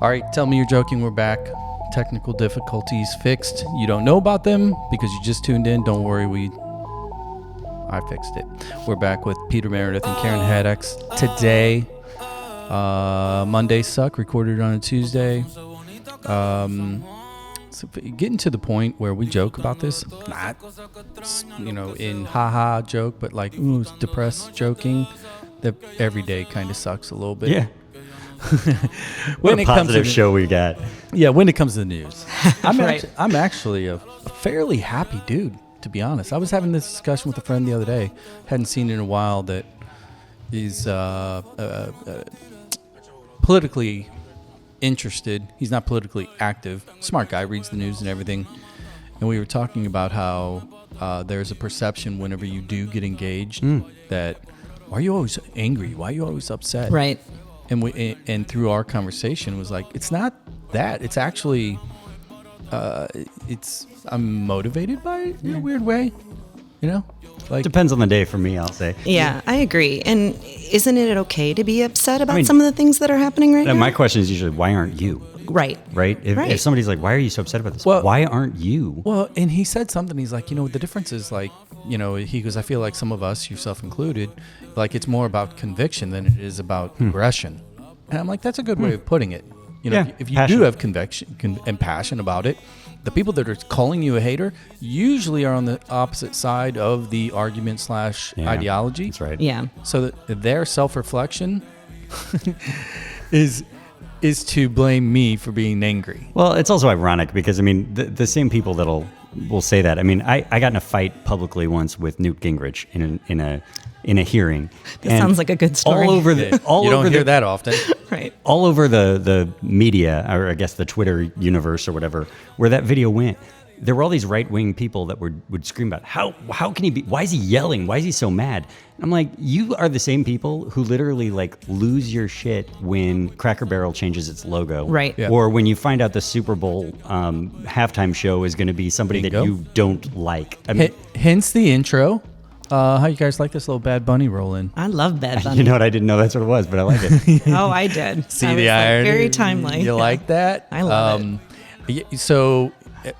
All right, tell me you're joking. We're back. Technical difficulties fixed. You don't know about them because you just tuned in. Don't worry, I fixed it. We're back with Peter Merideth and Caryn Haddix today. Mondays suck. Recorded on a Tuesday. So getting to the point where we joke about this, not in haha joke, but like depressed joking. That every day kind of sucks a little bit. Yeah. What a positive show we got. Yeah, when it comes to the news. Right. I'm actually a fairly happy dude, to be honest. I was having this discussion with a friend the other day. Hadn't seen in a while that he's politically interested. He's not politically active. Smart guy, reads the news and everything. And we were talking about how there's a perception whenever you do get engaged that, why are you always angry? Why are you always upset? Right. And through our conversation was like, it's not that. It's actually, I'm motivated by it in a weird way, Like Depends on the day for me, I'll say. Yeah, I agree. And isn't it okay to be upset about some of the things that are happening right now? My question is usually, why aren't you? Right. Right? If somebody's like, why are you so upset about this? Well, why aren't you? Well, and he said something. He's like, the difference is like, he goes, I feel like some of us, yourself included, like it's more about conviction than it is about aggression. And I'm like, that's a good way of putting it. If you do have conviction and passion about it, the people that are calling you a hater usually are on the opposite side of the argument / ideology. That's right. Yeah. So that their self-reflection is to blame me for being angry. Well, it's also ironic because, the same people will say that. I got in a fight publicly once with Newt Gingrich in a hearing. That sounds like a good story. All over you don't hear that often. Right. All over the media, or I guess the Twitter universe or whatever, where that video went, there were all these right-wing people that would scream about, how can he be, why is he yelling? Why is he so mad? And I'm like, you are the same people who literally lose your shit when Cracker Barrel changes its logo. Right. Yeah. Or when you find out the Super Bowl halftime show is going to be somebody that you don't like. Hence the intro. How you guys like this little Bad Bunny roll in? I love Bad Bunny. You know what? I didn't know that's what it was, but I like it. Oh, I did. See I the was irony? very timely. You like that? I love it. So,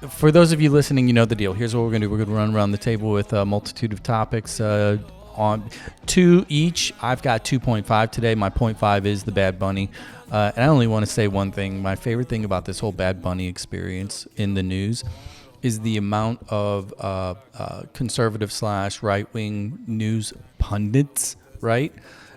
for those of you listening, you know the deal. Here's what we're going to do. We're going to run around the table with a multitude of topics on 2 each. I've got 2.5 today. My 0.5 is the Bad Bunny. And I only want to say one thing. My favorite thing about this whole Bad Bunny experience in the news is the amount of conservative / right-wing news pundits, right,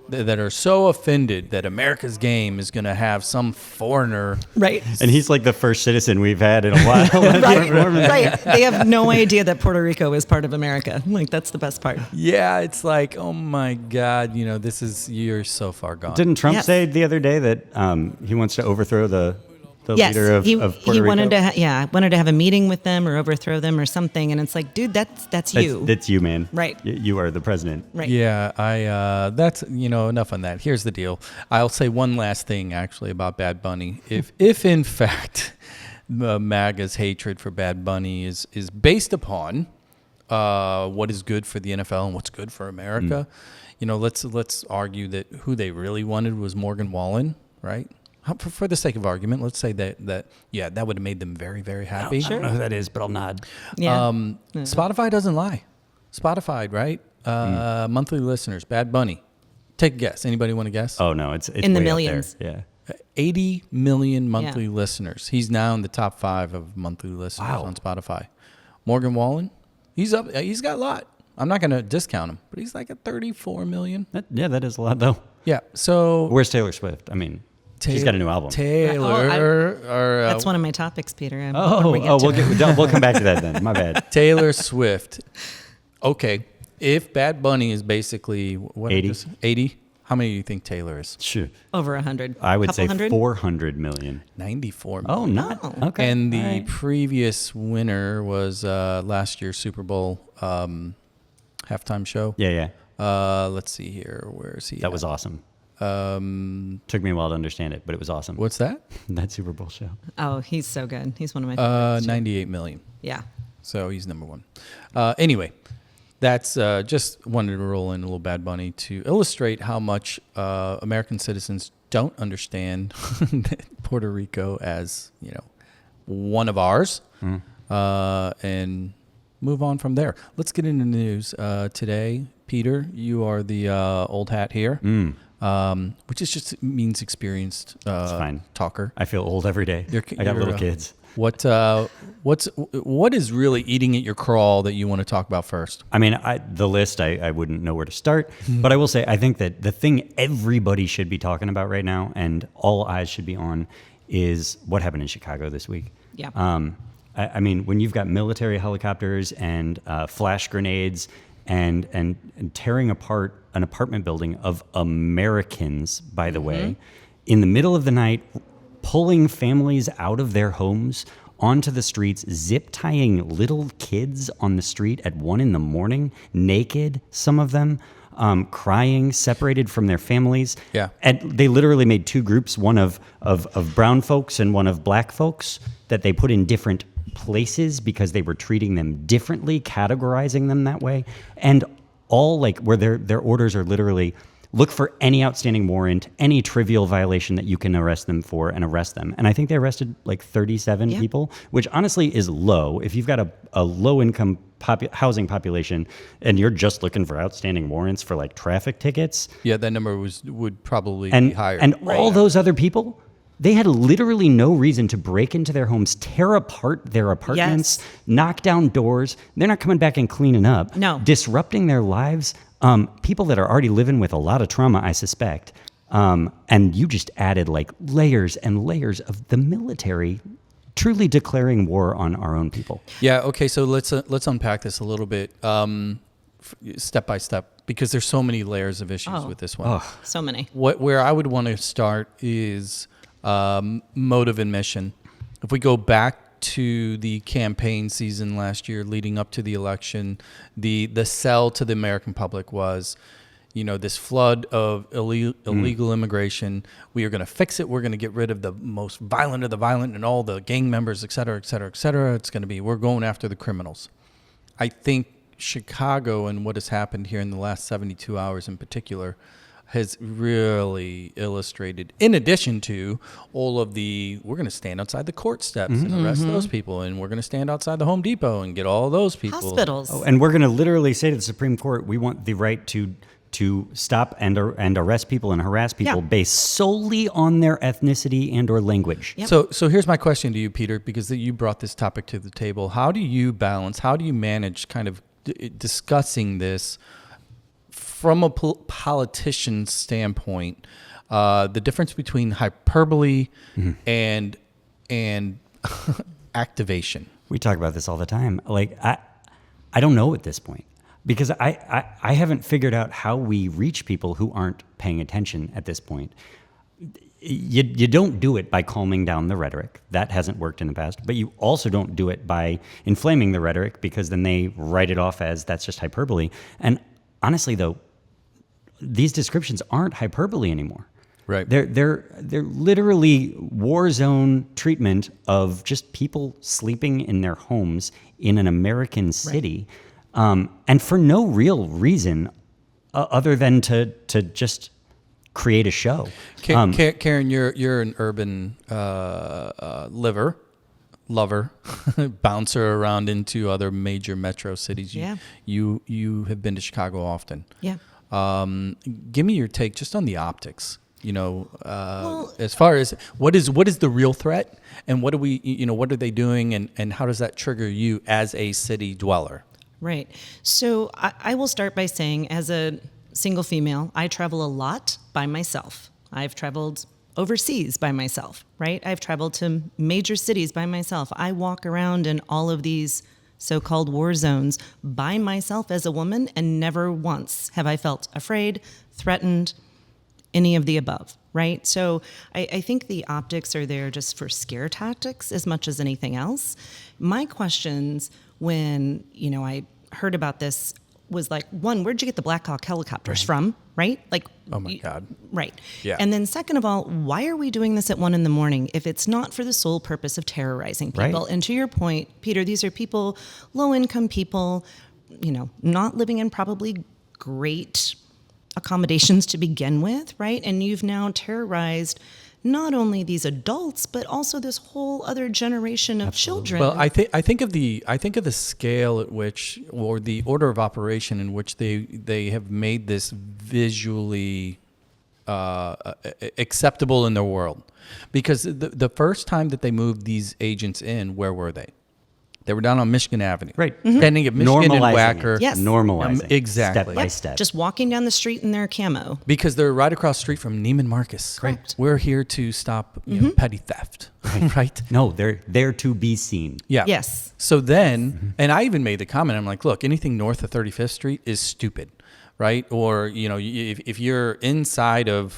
that are so offended that America's game is going to have some foreigner. Right. And he's like the first citizen we've had in a while. Right. They have no idea that Puerto Rico is part of America. That's the best part. Yeah, it's like, oh my God, you're so far gone. Didn't Trump say the other day that he wants to overthrow the leader of Puerto Rico? He wanted to have a meeting with them or overthrow them or something, and it's like, dude, that's you. That's you, man. Right. You are the president. Right. Yeah, that's enough on that. Here's the deal. I'll say one last thing actually about Bad Bunny. If in fact MAGA's hatred for Bad Bunny is based upon what is good for the NFL and what's good for America, let's argue that who they really wanted was Morgan Wallen, right? For the sake of argument, let's say that would have made them very, very happy. I don't know who that is, but I'll nod. Yeah. Spotify doesn't lie. Spotify, right? Monthly listeners, Bad Bunny. Take a guess. Anybody want to guess? Oh, no, it's in the way millions. Up there. Yeah. 80 million monthly listeners. He's now in the top 5 of monthly listeners on Spotify. Morgan Wallen, he's up. He's got a lot. I'm not going to discount him, but he's like at 34 million. That is a lot, though. Yeah. So where's Taylor Swift? She's got a new album. That's one of my topics, Peter. We'll come back to that then. My bad. Taylor Swift. Okay. If Bad Bunny is basically 80, how many do you think Taylor is? Sure. Over 100. I would say 400 million. 94 million. Oh, not okay. And the previous winner was last year's Super Bowl halftime show. Yeah. Let's see here. Where is he? That was awesome. Took me a while to understand it, but it was awesome. What's that? That Super Bowl show. Oh, he's so good. He's one of my favorites. 98 million. Yeah. So he's number 1. Anyway, that's just wanted to roll in a little Bad Bunny to illustrate how much American citizens don't understand Puerto Rico as, one of ours, and move on from there. Let's get into the news today. Peter, you are the old hat here, which is just means experienced fine. talker. I feel old every day. I got little kids. What is really eating at your crawl that you want to talk about first? I mean, the list, I wouldn't know where to start, but I will say, I think that the thing everybody should be talking about right now and all eyes should be on is what happened in Chicago this week. Yeah. I mean, when you've got military helicopters and flash grenades and tearing apart an apartment building of Americans, by the way, in the middle of the night, pulling families out of their homes onto the streets, zip tying little kids on the street at 1 a.m, naked, some of them, crying, separated from their families. Yeah. And they literally made two groups, one of brown folks and one of black folks, that they put in different places because they were treating them differently, categorizing them that way. And all like where their orders are literally look for any outstanding warrant, any trivial violation that you can arrest them for, and arrest them. And I think they arrested like 37 people, which honestly is low. If you've got a low-income housing population and you're just looking for outstanding warrants for like traffic tickets. Yeah, that number would probably be higher. And all those other people, they had literally no reason to break into their homes, tear apart their apartments, knock down doors. They're not coming back and cleaning up. No. Disrupting their lives. People that are already living with a lot of trauma, I suspect. And you just added like layers and layers of the military truly declaring war on our own people. Yeah. Okay. So let's unpack this a little bit, step by step, because there's so many layers of issues with this one. Oh. So many. Where I would want to start is motive and mission. If we go back to the campaign season last year leading up to the election, the sell to the American public was, this flood of illegal immigration. We are going to fix it. We're going to get rid of the most violent of the violent and all the gang members, et cetera, et cetera, et cetera. It's going to be, we're going after the criminals. I think Chicago and what has happened here in the last 72 hours in particular has really illustrated, in addition to all of we're going to stand outside the court steps and arrest those people, and we're going to stand outside the Home Depot and get all those people. Hospitals. Oh, and we're going to literally say to the Supreme Court, we want the right to stop and arrest people and harass people based solely on their ethnicity and or language. Yep. So here's my question to you, Peter, because you brought this topic to the table. How do you manage kind of discussing this from a politician's standpoint, the difference between hyperbole and activation? We talk about this all the time. Like, I don't know at this point because I haven't figured out how we reach people who aren't paying attention at this point. You don't do it by calming down the rhetoric. That hasn't worked in the past. But you also don't do it by inflaming the rhetoric because then they write it off as that's just hyperbole. And honestly, though, these descriptions aren't hyperbole anymore. Right. They're literally war zone treatment of just people sleeping in their homes in an American city, and for no real reason other than to just create a show. Caryn, you're an urban lover, bouncer around into other major metro cities. You have been to Chicago often. Yeah. Give me your take just on the optics. As far as what is the real threat, and what are they doing, and how does that trigger you as a city dweller? Right. So I will start by saying, as a single female, I travel a lot by myself. I've traveled overseas by myself, right? I've traveled to major cities by myself. I walk around in all of these so-called war zones by myself as a woman, and never once have I felt afraid, threatened, any of the above, right? So I think the optics are there just for scare tactics as much as anything else. My questions when, I heard about this was like, one, where'd you get the Black Hawk helicopters from, right? Like, oh my God. Right. Yeah. And then second of all, why are we doing this at 1 a.m. if it's not for the sole purpose of terrorizing people? Right. And to your point, Peter, these are people, low-income people, not living in probably great accommodations to begin with, right? And you've now terrorized not only these adults, but also this whole other generation of children. Well, I think of the scale at which, or the order of operation in which they have made this visually acceptable in their world, because the first time that they moved these agents in, where were they? They were down on Michigan Avenue, Right? Ending at Michigan and Wacker. It. Yes. Normalizing exactly. step by step. Just walking down the street in their camo. Because they're right across the street from Neiman Marcus. Correct. We're here to stop petty theft, right? No, they're there to be seen. Yeah. Yes. So then, and I even made the comment, I'm like, look, anything north of 35th Street is stupid, right? Or, if you're inside of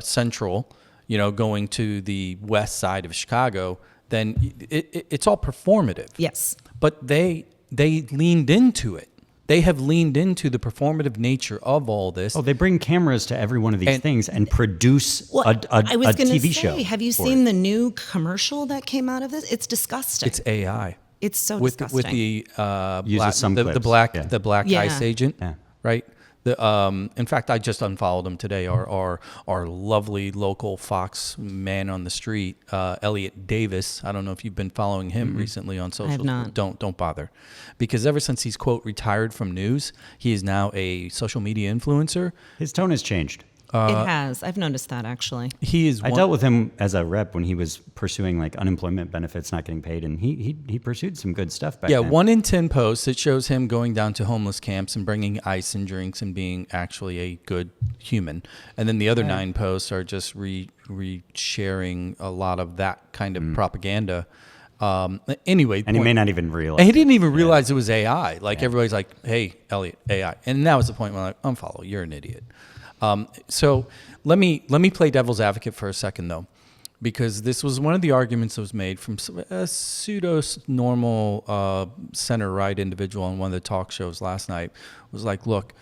Central, going to the west side of Chicago, then it's all performative. Yes. But they leaned into it. They have leaned into the performative nature of all this. Oh, they bring cameras to every one of these things and produce Well, I was a gonna TV say, show. have you for seen it. the new commercial that came out of this? It's disgusting. It's AI. It's so with disgusting. with the Uses some the clips, black yeah. the black Yeah. ICE agent, Yeah. right? In fact, I just unfollowed him today. Our lovely local Fox man on the street, Elliot Davis. I don't know if you've been following him recently on social. have not. Don't bother, because ever since he's quote retired from news, he is now a social media influencer. His tone has changed. It has. I've noticed that actually. He is. I dealt with him as a rep when he was pursuing like unemployment benefits, not getting paid, and he pursued some good stuff back then. 1 in 10 posts, it shows him going down to homeless camps and bringing ice and drinks and being actually a good human. And then the other 9 posts are just re-sharing a lot of that kind of propaganda. Anyway. And he may not even realize. And he didn't even realize it was AI. Like everybody's like, hey, Elliot, AI. And that was the point where I'm like, unfollow, you're an idiot. So let me play devil's advocate for a second, though, because this was one of the arguments that was made from a pseudo-normal center-right individual on one of the talk shows last night. Was like, look,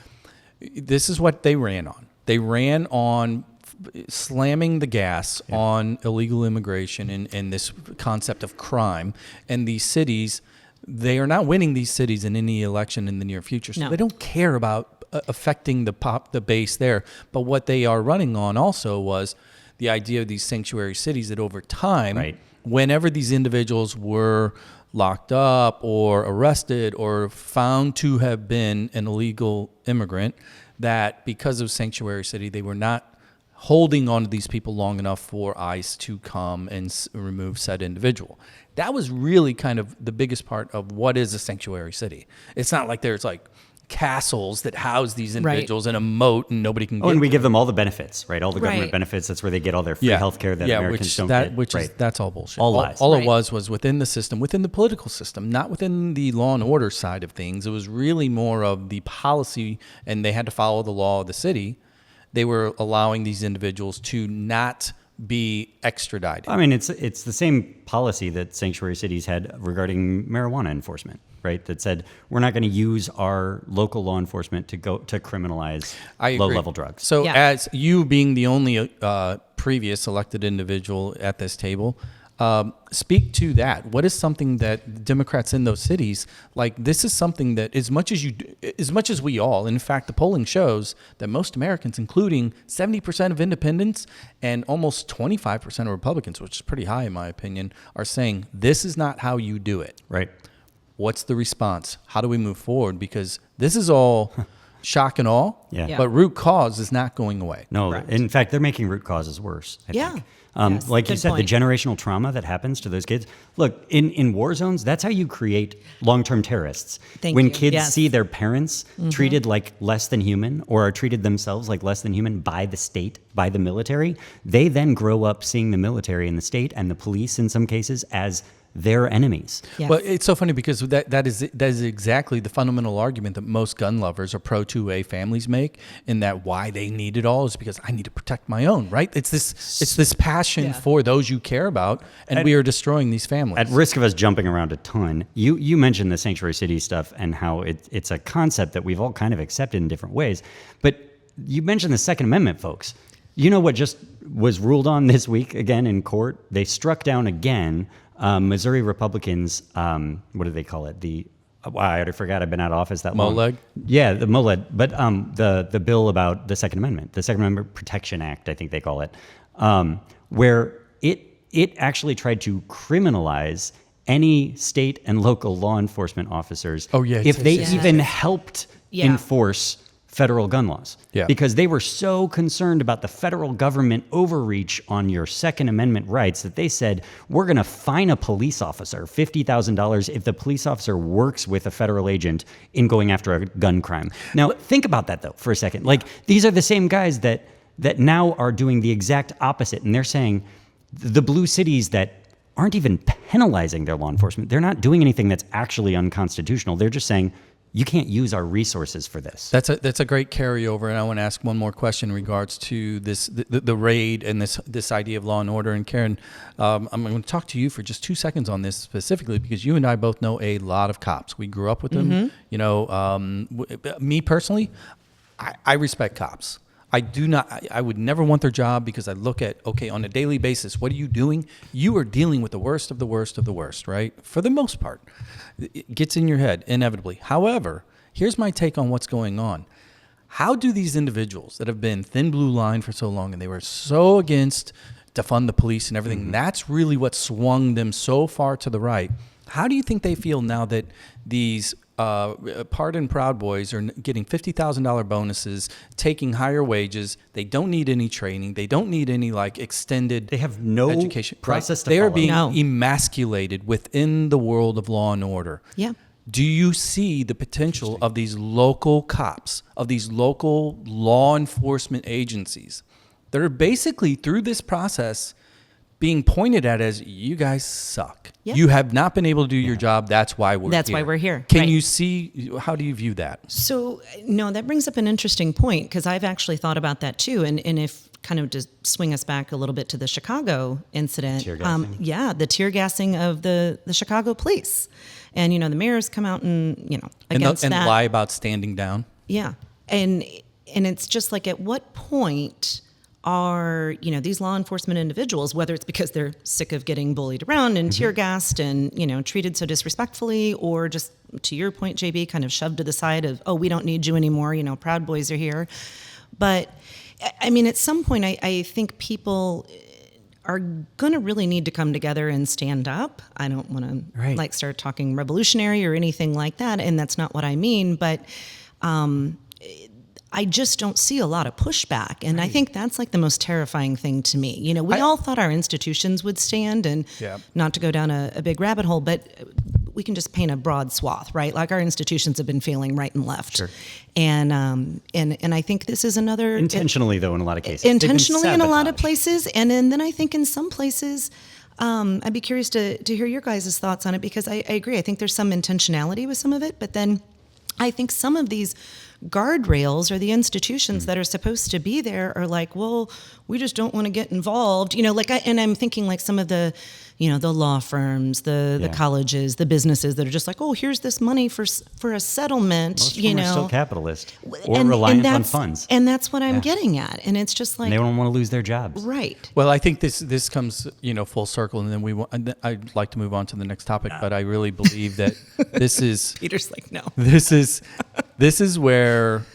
this is what they ran on. They ran on slamming the gas on illegal immigration and this concept of crime. And these cities, they are not winning these cities in any election in the near future. So No. they don't care about affecting the base there. But what they are running on also was the idea of these sanctuary cities that over time, whenever these individuals were locked up or arrested or found to have been an illegal immigrant, that because of sanctuary city, they were not holding on to these people long enough for ICE to come and remove said individual. That was really kind of the biggest part of what is a sanctuary city. It's not like there's like castles that house these individuals in a moat and nobody can get and we them. give them all the benefits, right? All the government Right. benefits. That's where they get all their free health care that Americans don't get. That's all bullshit. All lies. All Right. it was within the system, within the political system, not within the law and order side of things. It was really more of the policy, and they had to follow the law of the city. They were allowing these individuals to not be extradited. I mean, it's the same policy that sanctuary cities had regarding marijuana enforcement, right? That said, we're not going to use our local law enforcement to criminalize I agree. low-level drugs. So, Yeah. as you being the only previous elected individual at this table, speak to that. What is something that Democrats in those cities, like, this is something that as much as we all, in fact, the polling shows that most Americans, including 70% of independents and almost 25% of Republicans, which is pretty high in my opinion, are saying this is not how you do it. Right. What's the response? How do we move forward? Because this is all shock and awe, Yeah. but root cause is not going away. No, Correct. in fact, they're making root causes worse, I Yeah. think. Yes, like you good said, point. the generational trauma that happens to those kids. Look, in war zones, that's how you create long-term terrorists. Thank when you. kids Yes. see their parents treated like less than human or are treated themselves like less than human by the state, by the military, they then grow up seeing the military and the state and the police in some cases as their enemies. Yes. Well, it's so funny because that is exactly the fundamental argument that most gun lovers or pro-2A families make, in that why they need it all is because I need to protect my own, right? It's this passion for those you care about, and we are destroying these families. At risk of us jumping around a ton, you mentioned the sanctuary city stuff and how it's a concept that we've all kind of accepted in different ways. But you mentioned the Second Amendment, folks. You know what just was ruled on this week again in court? They struck down again Missouri Republicans, what do they call it? The wow, I already forgot I've been out of office that long. MOLEG? Yeah, the MOLEG. But the bill about the Second Amendment, the Second Amendment Protection Act, I think they call it, where it actually tried to criminalize any state and local law enforcement officers if they even helped enforce federal gun laws. Yeah. Because they were so concerned about the federal government overreach on your Second Amendment rights that they said, we're going to fine a police officer $50,000 if the police officer works with a federal agent in going after a gun crime. Now, think about that, though, for a second. Like, these are the same guys that now are doing the exact opposite. And they're saying the blue cities that aren't even penalizing their law enforcement, they're not doing anything that's actually unconstitutional. They're just saying, you can't use our resources for this. That's a great carryover, and I want to ask one more question in regards to this the raid and this idea of law and order. And Caryn, I'm going to talk to you for just 2 seconds on this specifically because you and I both know a lot of cops. We grew up with them. You know, me personally, I respect cops. I would never want their job because I look at, okay, on a daily basis, what are you doing? You are dealing with the worst of the worst of the worst, right? For the most part. It gets in your head, inevitably. However, here's my take on what's going on. How do these individuals that have been thin blue line for so long and they were so against defund the police and everything, that's really what swung them so far to the right. How do you think they feel now that these pardon Proud Boys are getting $50,000 bonuses, taking higher wages? They don't need any training. They don't need any extended. They have no education process to They are follow. being No. emasculated within the world of law and order. Yeah. Do you see the potential of these local cops, of these local law enforcement agencies that are basically through this process being pointed at as, you guys suck. Yeah. You have not been able to do your job. That's why we're That's here. why we're here. Can Right. you see, how do you view that? So, no, that brings up an interesting point because I've actually thought about that too. And if kind of to swing us back a little bit to the Chicago incident. Tear gassing. The tear gassing of the Chicago police. And, the mayor's come out and, against And that. lie about standing down. Yeah. And it's just like, at what point are, these law enforcement individuals, whether it's because they're sick of getting bullied around and tear gassed and, treated so disrespectfully, or just to your point, JB, kind of shoved to the side of, oh, we don't need you anymore. Proud Boys are here. But I mean, at some point, I think people are going to really need to come together and stand up. I don't want to start talking revolutionary or anything like that. And that's not what I mean. But, I just don't see a lot of pushback. And I think that's the most terrifying thing to me. We all thought our institutions would stand, and not to go down a big rabbit hole, but we can just paint a broad swath, right? Like, our institutions have been failing right and left. Sure. And I think this is another... Intentionally, though, in a lot of cases. Intentionally in a lot of sabotaged. places. And then I think in some places... I'd be curious to hear your guys' thoughts on it, because I agree. I think there's some intentionality with some of it, but then I think some of these guardrails or the institutions that are supposed to be there are like, well, we just don't want to get involved. And I'm thinking some of the, the law firms, the colleges, the businesses that are just like, oh, here's this money for a settlement. Most of them are still capitalist or and reliant on that's- funds. And that's what I'm getting at. And it's just like, And they don't want to lose their jobs. right. Well, I think this comes, full circle, and then I'd like to move on to the next topic, but I really believe that this is... Peter's like, no. This is where,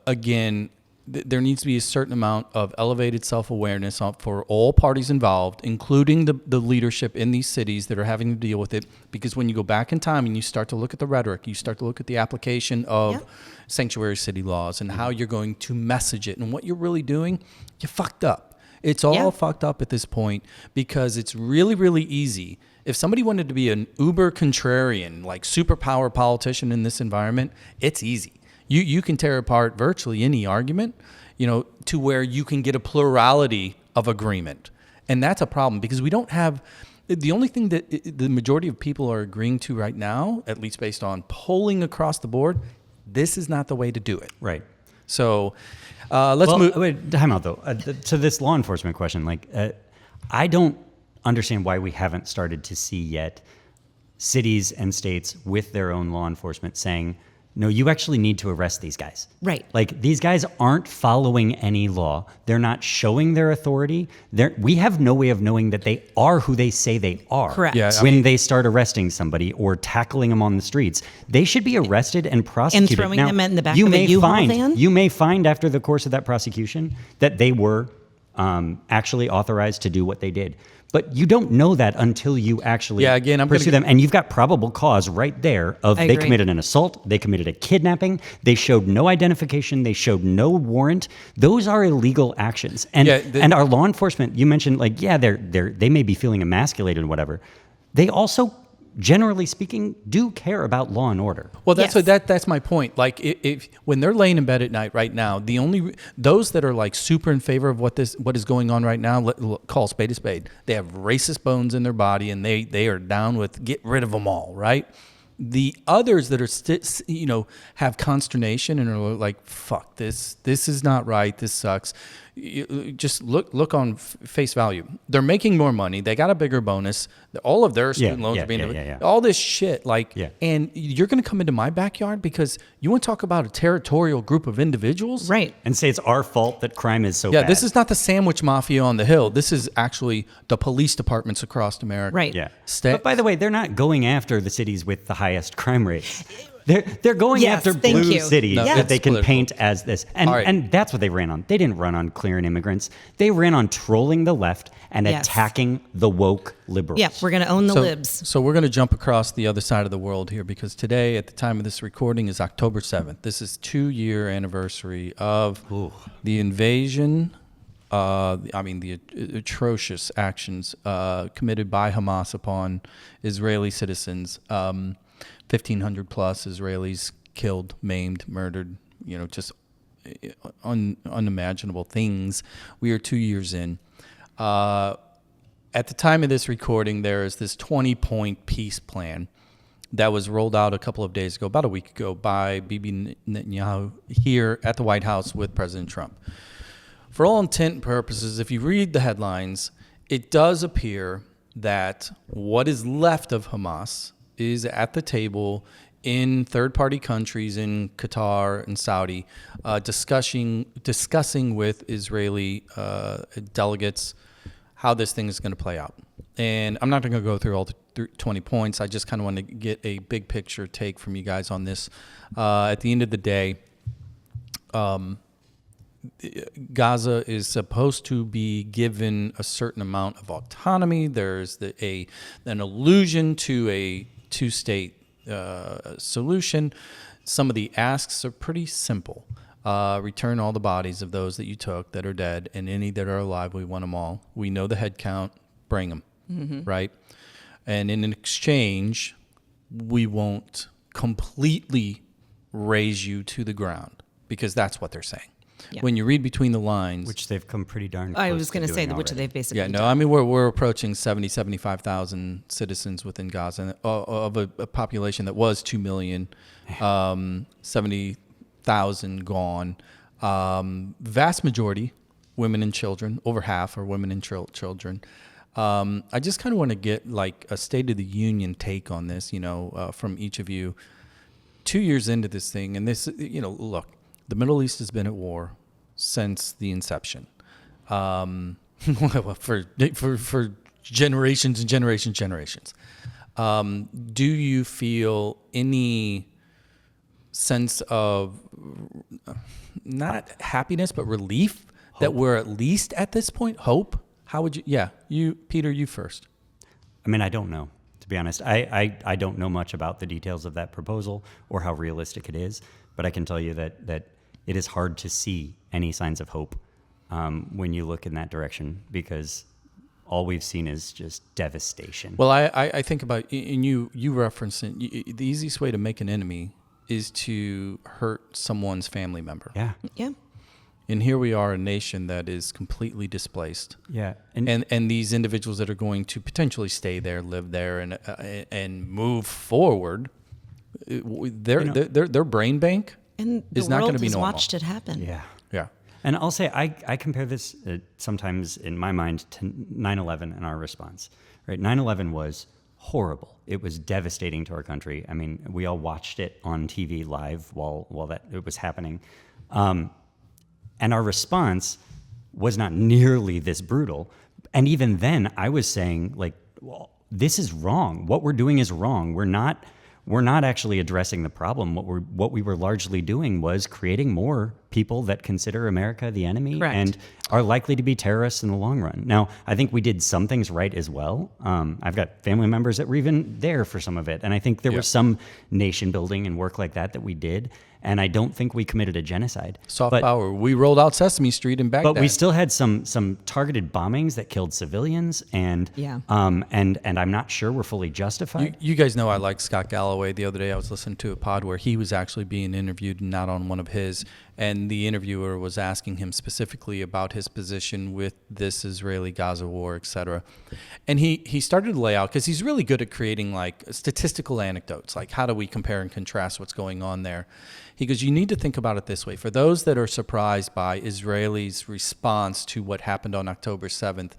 again, there needs to be a certain amount of elevated self-awareness for all parties involved, including the leadership in these cities that are having to deal with it. Because when you go back in time and you start to look at the rhetoric, you start to look at the application of sanctuary city laws and how you're going to message it and what you're really doing, you fucked up. It's all fucked up at this point, because it's really, really easy. If somebody wanted to be an uber contrarian, superpower politician in this environment, it's easy. You can tear apart virtually any argument, to where you can get a plurality of agreement. And that's a problem, because we don't have, the only thing that the majority of people are agreeing to right now, at least based on polling across the board, this is not the way to do it. Right. So let's move. Wait, time out, though. To this law enforcement question, I don't understand why we haven't started to see yet cities and states with their own law enforcement saying, no, you actually need to arrest these guys. Right. Like, these guys aren't following any law. They're not showing their authority. We have no way of knowing that they are who they say they are. Correct. Yeah, When they start arresting somebody or tackling them on the streets, they should be arrested and prosecuted. throwing Now, them in the back you of a may U-Haul find, van? You may find after the course of that prosecution that they were actually authorized to do what they did. But you don't know that until you actually pursue them. And you've got probable cause right there of they committed an assault, they committed a kidnapping, they showed no identification, they showed no warrant. Those are illegal actions. And and our law enforcement, you mentioned, like, they may be feeling emasculated and whatever. They also, generally speaking, do care about law and order. Well, that's my point. Like, if when they're laying in bed at night right now, those that are like super in favor of what is going on right now, call spade a spade. They have racist bones in their body, and they are down with get rid of them all, right? The others that are have consternation and are like, fuck this is not right, this sucks. Just look on face value. They're making more money. They got a bigger bonus. All of their student loans are being all this shit. And you're going to come into my backyard because you want to talk about a territorial group of individuals, Right? And say it's our fault that crime is so bad. This is not the sandwich mafia on the hill. This is actually the police departments across America. Right. Yeah. But by the way, they're not going after the cities with the highest crime rates. They're going after blue cities that they can paint as this. And that's what they ran on. They didn't run on clearing immigrants. They ran on trolling the left and attacking the woke liberals. Yeah, we're going to own the libs. So we're going to jump across the other side of the world here, because today, at the time of this recording, is October 7th. This is 2-year anniversary of the invasion, the atrocious actions committed by Hamas upon Israeli citizens. 1,500 plus Israelis killed, maimed, murdered, just unimaginable things. We are 2 years in. At the time of this recording, there is this 20-point peace plan that was rolled out a couple of days ago, about a week ago, by Bibi Netanyahu here at the White House with President Trump. For all intent and purposes, if you read the headlines, it does appear that what is left of Hamas is at the table in third-party countries, in Qatar and Saudi, discussing with Israeli delegates how this thing is going to play out. And I'm not going to go through all the 20 points. I just kind of want to get a big picture take from you guys on this. At the end of the day, Gaza is supposed to be given a certain amount of autonomy. There's an allusion to a two-state solution. Some of the asks are pretty simple. Return all the bodies of those that you took that are dead, and any that are alive, we want them all. We know the head count, bring them, right? And in exchange, we won't completely raise you to the ground, because that's what they're saying. Yeah. When you read between the lines, which they've come pretty darn close. I was going to say which they've basically done. I mean, we're approaching 75,000 citizens within Gaza of a population that was 2 million, 70,000 gone. Vast majority women and children, over half are women and children. I just kind of want to get like a State of the Union take on this, from each of you. 2 years into this thing, and this, look. The Middle East has been at war since the inception, for generations and generations. Do you feel any sense of not happiness but relief that we're at least at this point? Hope? How would you? Yeah, Peter, you first. I mean, I don't know, to be honest. I don't know much about the details of that proposal or how realistic it is, but I can tell you that it is hard to see any signs of hope when you look in that direction, because all we've seen is just devastation. Well, I think about, and you reference it, the easiest way to make an enemy is to hurt someone's family member. Yeah. Yeah. And here we are, a nation that is completely displaced. Yeah. And these individuals that are going to potentially stay there, live there, and move forward, their brain bank and is not going to be normal. Watched it happen. Yeah. Yeah. And I'll say I compare this sometimes in my mind to 9/11 and our response. Right? 9/11 was horrible. It was devastating to our country. I mean, we all watched it on TV live while that it was happening. And our response was not nearly this brutal. And even then, I was saying, like, well, this is wrong. What we're doing is wrong. We're not actually addressing the problem. What we were largely doing was creating more people that consider America the enemy Correct. and are likely to be terrorists in the long run. Now, I think we did some things right as well. I've got family members that were even there for some of it, and I think there was some nation building and work like that we did. And I don't think we committed a genocide. Soft power. We rolled out Sesame Street in Baghdad. But we still had some targeted bombings that killed civilians, and and I'm not sure we're fully justified. You guys know I like Scott Galloway. The other day I was listening to a pod where he was actually being interviewed, not on one of his, and the interviewer was asking him specifically about his position with this Israeli-Gaza war, etc. And he started to lay out, because he's really good at creating like statistical anecdotes, like how do we compare and contrast what's going on there. He goes, you need to think about it this way. For those that are surprised by Israelis' response to what happened on October 7th,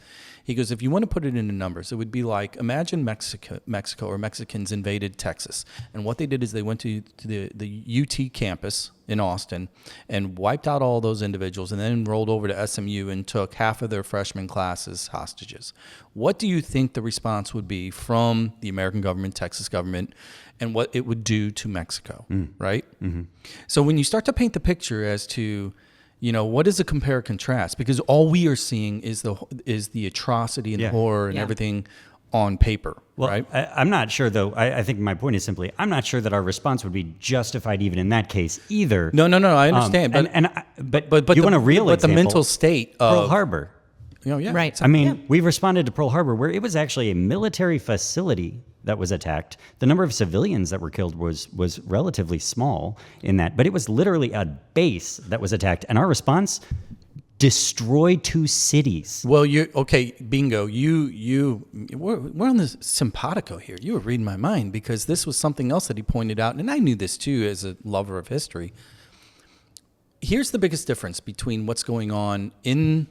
he goes, if you want to put it into numbers, it would be like, imagine Mexico or Mexicans invaded Texas. And what they did is they went to the UT campus in Austin and wiped out all those individuals and then rolled over to SMU and took half of their freshman classes hostages. What do you think the response would be from the American government, Texas government, and what it would do to Mexico, right? Mm-hmm. So when you start to paint the picture as to, you know, what is a compare contrast? Because all we are seeing is the atrocity and horror and everything on paper, right? I'm not sure, though. I think my point is simply, I'm not sure that our response would be justified even in that case either. No, I understand. But you want a real example? The mental state of Pearl Harbor. Right. I mean, we responded to Pearl Harbor where it was actually a military facility that was attacked. The number of civilians that were killed was relatively small in that, but it was literally a base that was attacked. And our response, destroy 2 cities. Well, bingo. We're on this simpatico here. You were reading my mind, because this was something else that he pointed out, and I knew this too as a lover of history. Here's the biggest difference between what's going on in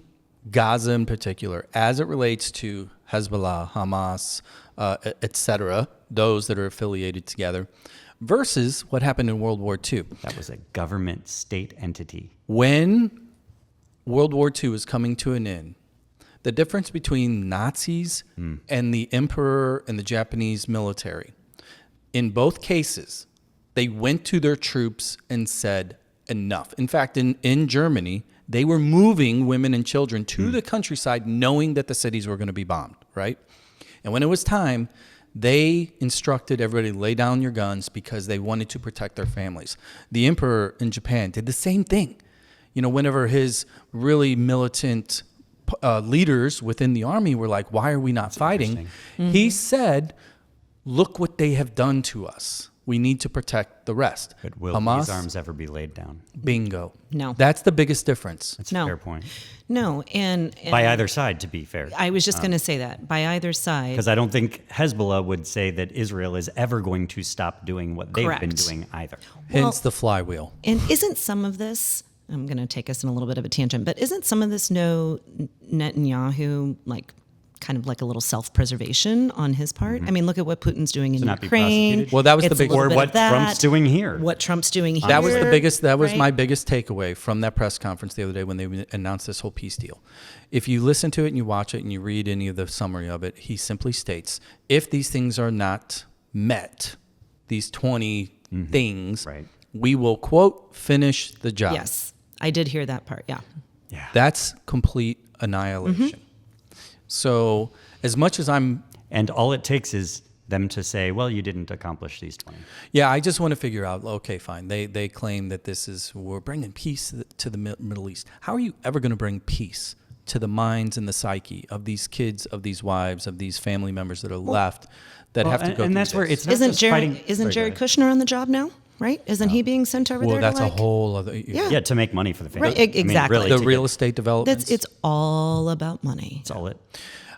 Gaza in particular, as it relates to Hezbollah, Hamas, etc., those that are affiliated together, versus what happened in World War II. That was a government state entity. When World War II is coming to an end, the difference between Nazis and the emperor and the Japanese military, in both cases, they went to their troops and said, enough. In fact, in Germany, they were moving women and children to the countryside knowing that the cities were going to be bombed, right? And when it was time, they instructed everybody to lay down your guns because they wanted to protect their families. The emperor in Japan did the same thing. You know, whenever his really militant leaders within the army were like, why are we not fighting? He said, look what they have done to us. We need to protect the rest. But will Hamas, these arms ever be laid down? Bingo. No. That's the biggest difference. That's a fair point. No, and by either side, to be fair. I was just going to say that, by either side. Because I don't think Hezbollah would say that Israel is ever going to stop doing what they've been doing either. Hence the flywheel. And isn't some of this, I'm going to take us in a little bit of a tangent, but isn't some of this Netanyahu, like, kind of like a little self-preservation on his part? I mean, look at what Putin's doing in Ukraine. Well, that was the big, or what Trump's doing here. What Trump's doing here. That was the biggest. That was my biggest takeaway from that press conference the other day when they announced this whole peace deal. If you listen to it and you watch it and you read any of the summary of it, he simply states, if these things are not met, these 20 things, we will, quote, finish the job. Yes, I did hear that part. Yeah. That's complete annihilation. So as much as I'm... And all it takes is them to say, well, you didn't accomplish these 20. Yeah, I just want to figure out, okay, fine. They claim that we're bringing peace to the Middle East. How are you ever going to bring peace to the minds and the psyche of these kids, of these wives, of these family members that are left that have to go through and that's this? where it's not just fighting... Isn't Jared Kushner on the job now? Right? Isn't he being sent over there? Well, that's a whole other... Yeah, to make money for the family. Right, exactly. I mean, really, the real estate developments. It's all about money. That's all it...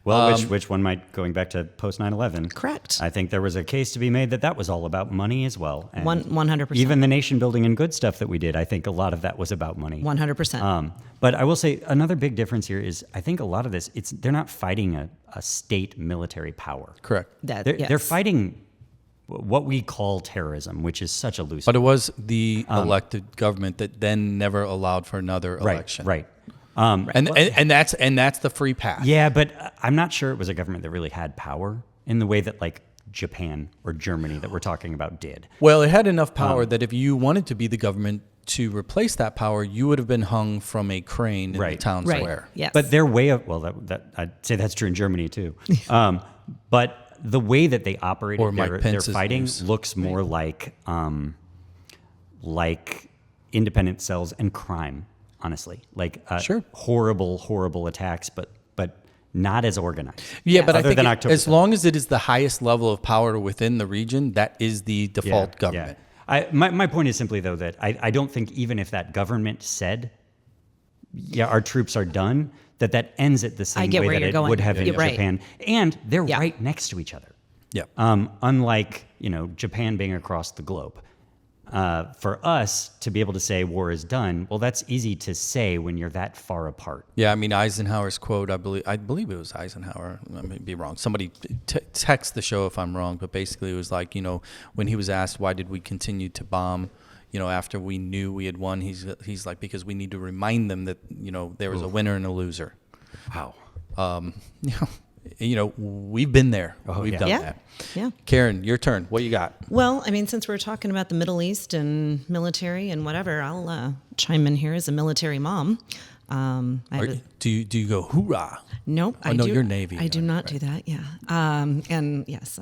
Well, which one might, going back to post 9/11. Correct. I think there was a case to be made that was all about money as well. And 100%. even the nation building and good stuff that we did, I think a lot of that was about money. 100%. But I will say another big difference here is I think a lot of this, they're not fighting a state military power. Correct. They're fighting what we call terrorism, which is such a loose. But it was the elected government that then never allowed for another election. Right. And that's the free pass. Yeah, but I'm not sure it was a government that really had power in the way that like Japan or Germany that we're talking about did. Well, it had enough power that if you wanted to be the government to replace that power, you would have been hung from a crane in the town square. Yes. But their way of, well, that I'd say that's true in Germany too. But the way that they operated their fighting looks more like independent cells and crime, honestly. Like horrible attacks, but not as organized. Yeah, but I think as long as it is the highest level of power within the region, that is the default government. Yeah. My point is simply, though, that I don't think even if that government said, our troops are done, that ends it the same way that it would have in Japan. And they're right next to each other. Yeah. Unlike, Japan being across the globe. For us to be able to say war is done, well, that's easy to say when you're that far apart. Yeah, I mean, Eisenhower's quote, I believe it was Eisenhower. I may be wrong. Somebody text the show if I'm wrong, but basically it was like, when he was asked why did we continue to bomb, after we knew we had won, he's like, because we need to remind them that, there was a winner and a loser. Wow. We've been there. We've done that. Yeah. Caryn, your turn. What you got? Well, I mean, since we're talking about the Middle East and military and whatever, I'll chime in here as a military mom. Do you go hoorah? Nope. You're Navy. I do not do that. Yeah. And yes,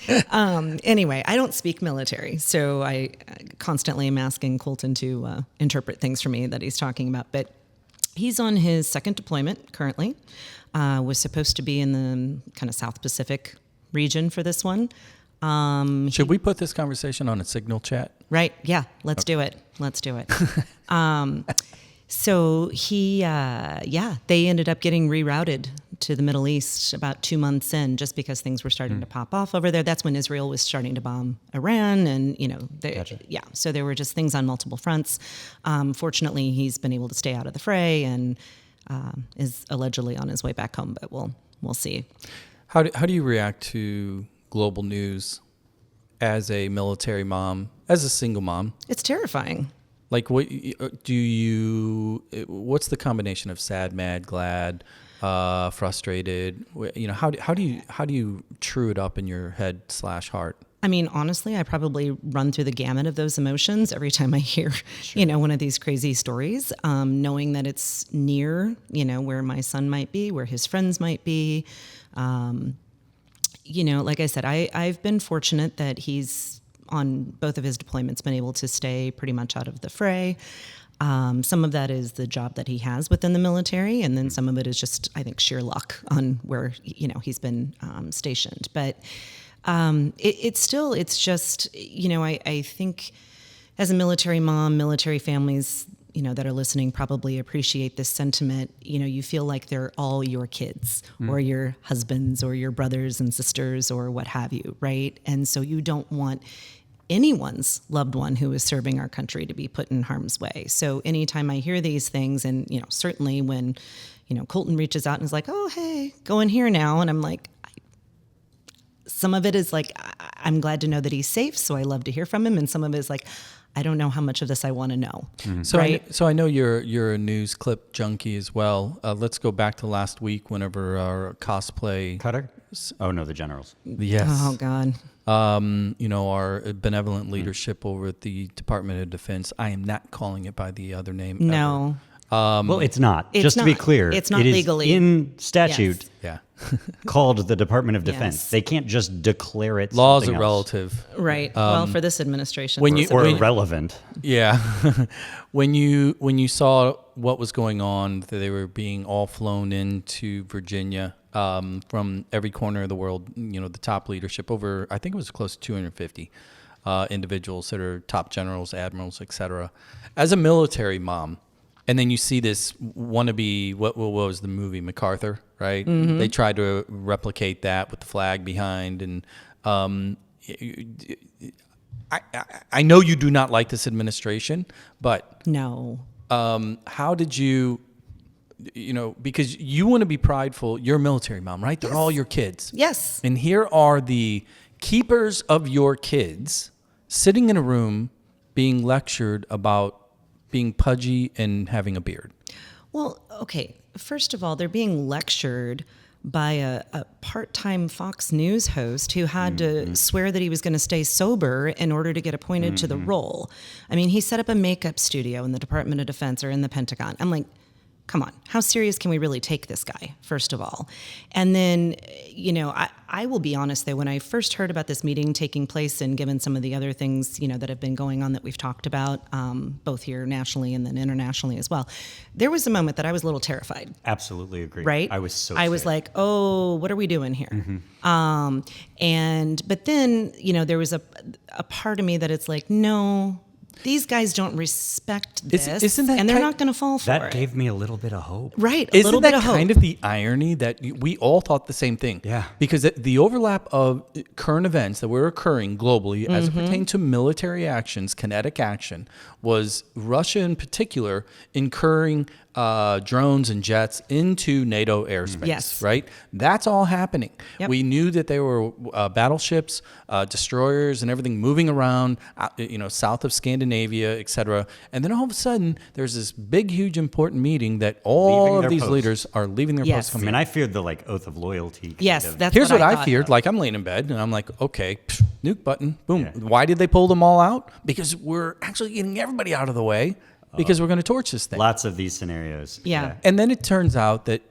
anyway, I don't speak military, so I constantly am asking Colton to interpret things for me that he's talking about. But he's on his second deployment currently. Was supposed to be in the kind of South Pacific region for this one. Should we put this conversation on a Signal chat? Right. Yeah. Let's do it. So he, they ended up getting rerouted to the Middle East about 2 months in, just because things were starting to pop off over there. That's when Israel was starting to bomb Iran, and Gotcha. So there were just things on multiple fronts. Fortunately, he's been able to stay out of the fray and is allegedly on his way back home, but we'll see. How do you react to global news as a military mom, as a single mom? It's terrifying. Like, what's the combination of sad, mad, glad, frustrated? How do you true it up in your head / heart? I mean, honestly, I probably run through the gamut of those emotions every time I hear, one of these crazy stories, knowing that it's near, where my son might be, where his friends might be. Like I said, I've been fortunate that he's on both of his deployments been able to stay pretty much out of the fray. Some of that is the job that he has within the military, and then some of it is just, I think, sheer luck on where, he's been stationed. But it's just, I think as a military mom, military families, that are listening probably appreciate this sentiment. You feel like they're all your kids or your husbands or your brothers and sisters or what have you, right? And so you don't want anyone's loved one who is serving our country to be put in harm's way. So anytime I hear these things, and, certainly when, Colton reaches out and is like, oh, hey, go in here now. And I'm like, some of it is like, I'm glad to know that he's safe, so I love to hear from him. And some of it is like, I don't know how much of this I want to know. Mm-hmm. So I know you're a news clip junkie as well. Let's go back to last week whenever our cosplay... Cutter? Oh, no, the generals. Yes. Oh, God. Our benevolent leadership over at the Department of Defense. I am not calling it by the other name. No. Well, it's not. It's Just not. To be clear, it's not it is legally in statute. Yes. Called the Department of Defense. Yes. They can't just declare it. Laws are relative, right? Well, for this administration, or irrelevant. Yeah. when you saw what was going on, that they were being all flown into Virginia from every corner of the world. The top leadership, over I think it was close to 250 individuals that are top generals, admirals, etc. As a military mom, And then you see this wannabe, what was the movie, MacArthur, right? They tried to replicate that with the flag behind. And I know you do not like this administration, but No. how did you, because you want to be prideful. You're a military mom, right? They're all your kids. Yes. And here are the keepers of your kids sitting in a room being lectured about being pudgy and having a beard. Well, okay. First of all, they're being lectured by a part-time Fox News host who had to swear that he was going to stay sober in order to get appointed to the role. I mean, he set up a makeup studio in the Department of Defense or in the Pentagon. I'm like, come on, how serious can we really take this guy, first of all? And then, I will be honest, though, when I first heard about this meeting taking place and given some of the other things, that have been going on that we've talked about, both here nationally and then internationally as well, there was a moment that I was a little terrified. Absolutely agree. Right? I was was like, oh, what are we doing here? But then, there was a part of me that it's like, no, these guys don't respect this, Isn't that and they're not going to fall for it. That gave me a little bit of hope. Right, a Isn't little that bit of hope. kind of the irony that we all thought the same thing? Yeah. Because the overlap of current events that were occurring globally as it pertained to military actions, kinetic action, was Russia in particular incurring drones and jets into NATO airspace, Yes. right? That's all happening. Yep. We knew that there were battleships, destroyers, and everything moving around, south of Scandinavia, et cetera. And then all of a sudden, there's this big, huge, important meeting that all Leaving of their these post. leaders are leaving their Yes. posts. I Coming mean, I feared the oath of loyalty. Yes, kind of. that's Here's what I thought. feared. Like, I'm laying in bed, and I'm like, okay, nuke button, boom. Yeah. Why did they pull them all out? Because we're actually getting everybody out of the way because we're going to torch this thing. Lots of these scenarios. Yeah. And then it turns out that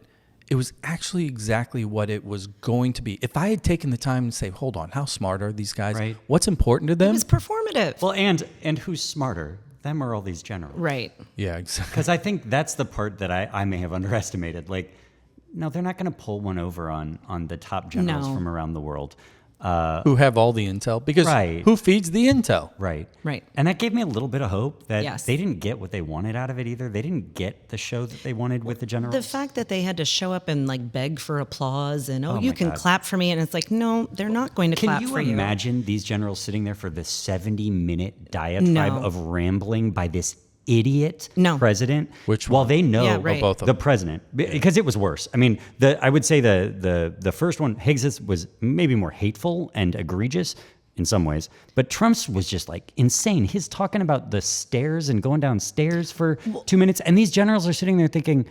it was actually exactly what it was going to be. If I had taken the time to say, hold on, how smart are these guys? Right. What's important to them? It was performative. Well, and who's smarter, them or all these generals? Right. Yeah, exactly. Because I think that's the part that I may have underestimated. Like, no, they're not going to pull one over on the top generals No. from around the world. Who have all the intel. Because Right. who feeds the intel? Right. Right. And that gave me a little bit of hope that Yes. they didn't get what they wanted out of it either. They didn't get the show that they wanted with the generals. The fact that they had to show up and beg for applause and, Oh you my can God. clap for me. And it's like, no, they're not going to Can clap you for you. imagine these generals sitting there for the 70-minute diatribe No. of rambling by this idiot No. president? Which while one? they know Yeah, right. Both of the them. president, because it was worse. I mean, I would say the first one, Higgs's, was maybe more hateful and egregious in some ways, but Trump's was just like insane. He's talking about the stairs and going downstairs for 2 minutes, and these generals are sitting there thinking,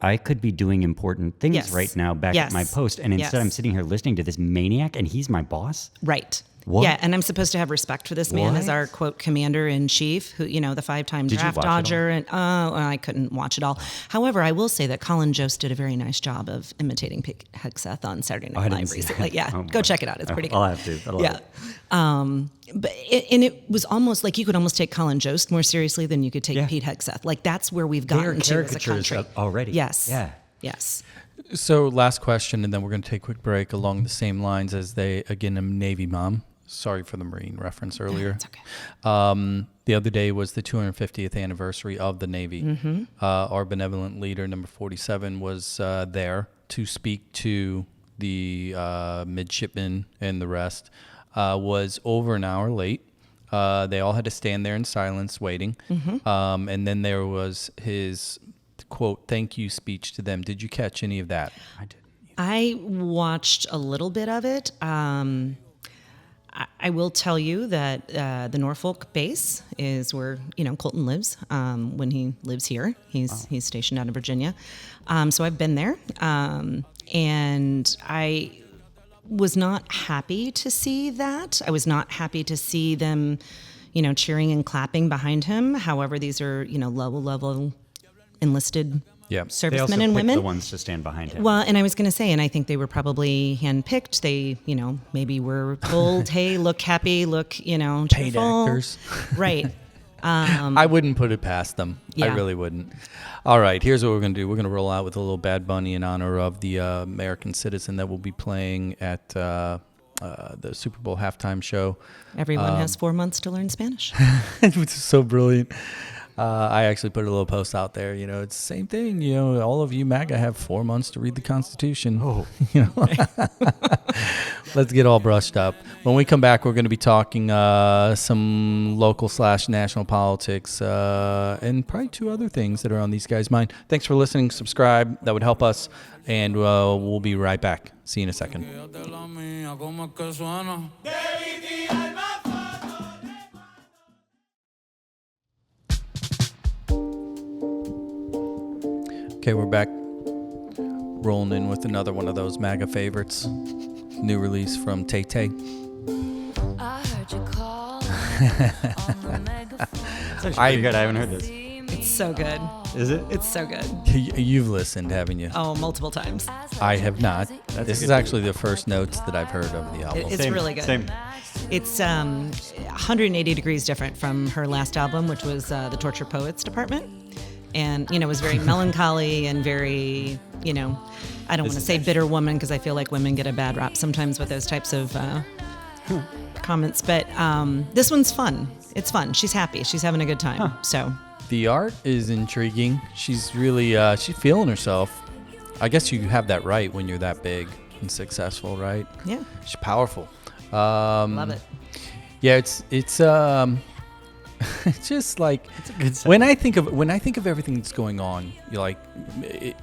I could be doing important things Yes. right now back at my Yes. post, and instead Yes. I'm sitting here listening to this maniac, and he's my boss. Right. What? Yeah, and I'm supposed to have respect for this man as What? our quote commander in chief, who the 5-time Did you draft watch it all? dodger, and I couldn't watch it all. However, I will say that Colin Jost did a very nice job of imitating Pete Hegseth on Saturday I Night didn't Live see recently. that. Yeah, Oh, go boy. check it out; it's pretty good. I'll have to. I love Yeah. it. And it was almost like you could almost take Colin Jost more seriously than you could take Yeah. Pete Hegseth. Like that's where we've They are gotten to as a caricatures country already. Yes. Yeah. Yes. So last question, and then we're going to take a quick break along the same lines as a Navy mom. Sorry for the Marine reference earlier. It's okay. The other day was the 250th anniversary of the Navy. Mm-hmm. Our benevolent leader, number 47, was there to speak to the midshipmen and the rest. Was over an hour late. They all had to stand there in silence waiting. Mm-hmm. And then there was his, quote, thank you speech to them. Did you catch any of that? I did. I watched a little bit of it. I will tell you that the Norfolk base is where Colton lives when he lives here. He's stationed out in Virginia, so I've been there, and I was not happy to see that. I was not happy to see them, cheering and clapping behind him. However, these are level enlisted Yeah. They also servicemen and picked women. the ones to stand behind him. Well, and I was going to say, and I think they were probably handpicked. They, maybe were told, hey, look happy, look, Paid cheerful. actors. Right. I wouldn't put it past them. I Yeah. really wouldn't. All right, here's what we're going to do. We're going to roll out with a little Bad Bunny in honor of the American citizen that will be playing at the Super Bowl halftime show. Everyone has 4 months to learn Spanish. Which is so brilliant. I actually put a little post out there. You know, it's the same thing. You know, all of you MAGA have 4 months to read the Constitution. Oh. You know, let's get all brushed up. When we come back, we're going to be talking some local/national politics and probably 2 other things that are on these guys' mind. Thanks for listening. Subscribe. That would help us. And we'll be right back. See you in a second. Okay, we're back. Rolling in with another one of those MAGA favorites. New release from Tay Tay. I heard you call on the megaphone. It's actually pretty good. I haven't heard this. It's so good. Is it? It's so good. You've listened, haven't you? Oh, multiple times. I have not. That's This a is good actually the first notes that I've heard of the album. It's really good. Same. It's 180 degrees different from her last album, which was the Torture Poets Department. And, you know, it was very melancholy and very, you know, I don't want to say bitter woman because I feel like women get a bad rap sometimes with those types of comments. But this one's fun. It's fun. She's happy. She's having a good time. So The art is intriguing. She's really, she's feeling herself. I guess you have that right when you're that big and successful, right? yeah, She's powerful. love it. Yeah, it's it's just like when I think of everything that's going on, you like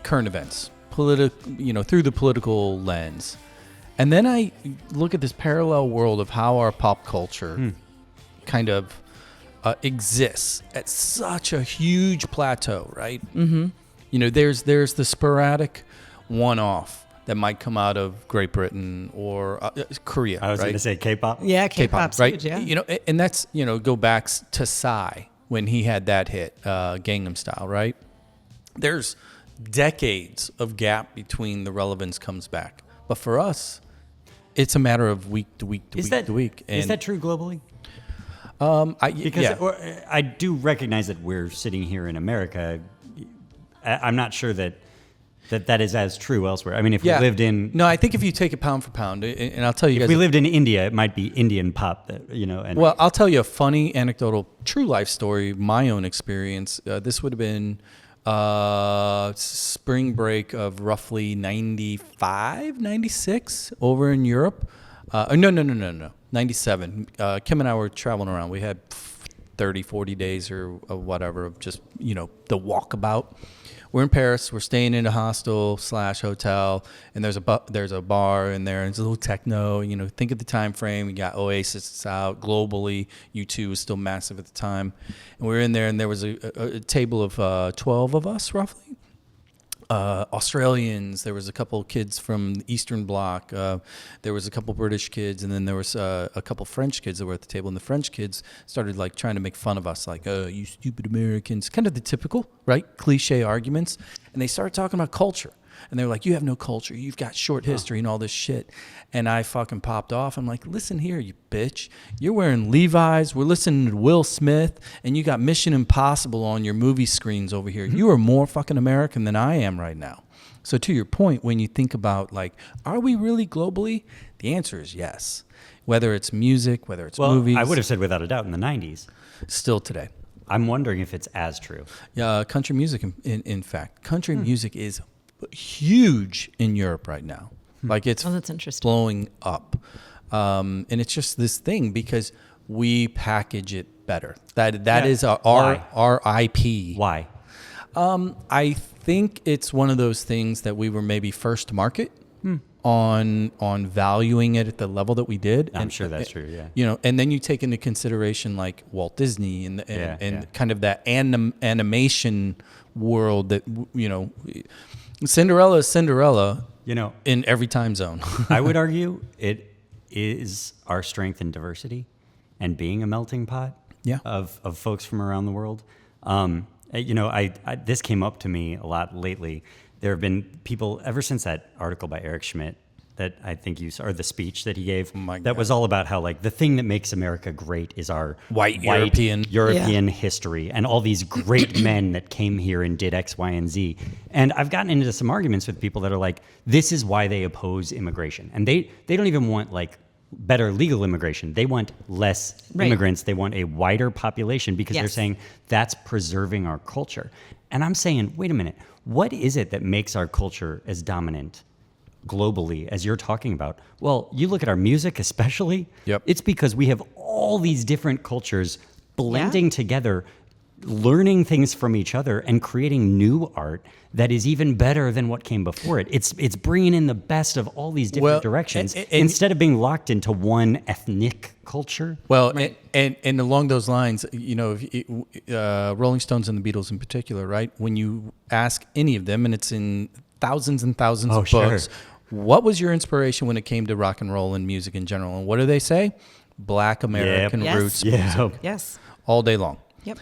current events, through the political lens, and then I look at this parallel world of how our pop culture kind of exists at such a huge plateau, right? Mm-hmm. You know, there's the sporadic one-off that might come out of Great Britain or Korea. I was going to say K-pop. Yeah, K-pop's right? huge, yeah. You know, and that's, you know, go back to Psy when he had that hit, Gangnam Style, right? There's decades of gap between the relevance comes back. But for us, it's a matter of week to week to week to week. And is that true globally? yeah. I do recognize that we're sitting here in America. I'm not sure that is as true elsewhere. I mean, if we lived in... No, I think if you take it pound for pound, and I'll tell you guys... If we lived in India, it might be Indian pop, you know. And well, I'll tell you a funny, anecdotal, true life story, my own experience. This would have been spring break of roughly 95, 96 over in Europe. No. 97. Kim and I were traveling around. We had 30, 40 days or whatever of just, you know, the walkabout. We're in Paris. We're staying in a hostel/hotel, and there's a bar in there, and it's a little techno. You know, think of the time frame. You got Oasis out globally. U2 was still massive at the time, and we were in there, and there was a table of 12 of us roughly. Australians. There was a couple of kids from the Eastern Bloc. There was a couple British kids, and then there was a couple French kids that were at the table. And the French kids started like trying to make fun of us, like, "Oh, you stupid Americans!" Kind of the typical, right, cliche arguments. And they started talking about culture. And they were like, "You have no culture. You've got short history and all this shit." And I fucking popped off. I'm like, "Listen here, you bitch. You're wearing Levi's. We're listening to Will Smith. And you got Mission Impossible on your movie screens over here. You are more fucking American than I am right now." So to your point, when you think about, like, are we really globally? The answer is yes. Whether it's music, whether it's movies. I would have said without a doubt in the 90s. Still today. I'm wondering if it's as true. Country music, in fact. Country music is huge in Europe right now. Like it's that's interesting. blowing up. And it's just this thing because we package it better. That is our IP. Why? I think it's one of those things that we were maybe first to market on valuing it at the level that we did. I'm sure that's true, yeah. You know, and then you take into consideration like Walt Disney and kind of that animation world that, you know, Cinderella is Cinderella, You know, in every time zone. I would argue it is our strength in diversity and being a melting pot of folks from around the world. You know, I this came up to me a lot lately. There have been people ever since that article by Eric Schmidt that I think you saw, or the speech that he gave, that was all about how, like, the thing that makes America great is our white European history and all these great men that came here and did X, Y, and Z. And I've gotten into some arguments with people that are like, this is why they oppose immigration. And they don't even want, like, better legal immigration. They want less immigrants. They want a wider population because they're saying that's preserving our culture. And I'm saying, wait a minute, what is it that makes our culture as dominant globally as you're talking about? Well, you look at our music especially. Yep. It's because we have all these different cultures blending together, learning things from each other and creating new art that is even better than what came before it. It's bringing in the best of all these different directions instead of being locked into one ethnic culture. Well, and along those lines, you know, Rolling Stones and the Beatles in particular, right? When you ask any of them, and it's in thousands and thousands of books, what was your inspiration when it came to rock and roll and music in general? And what do they say? Black American roots music. Yes. All day long. Yep.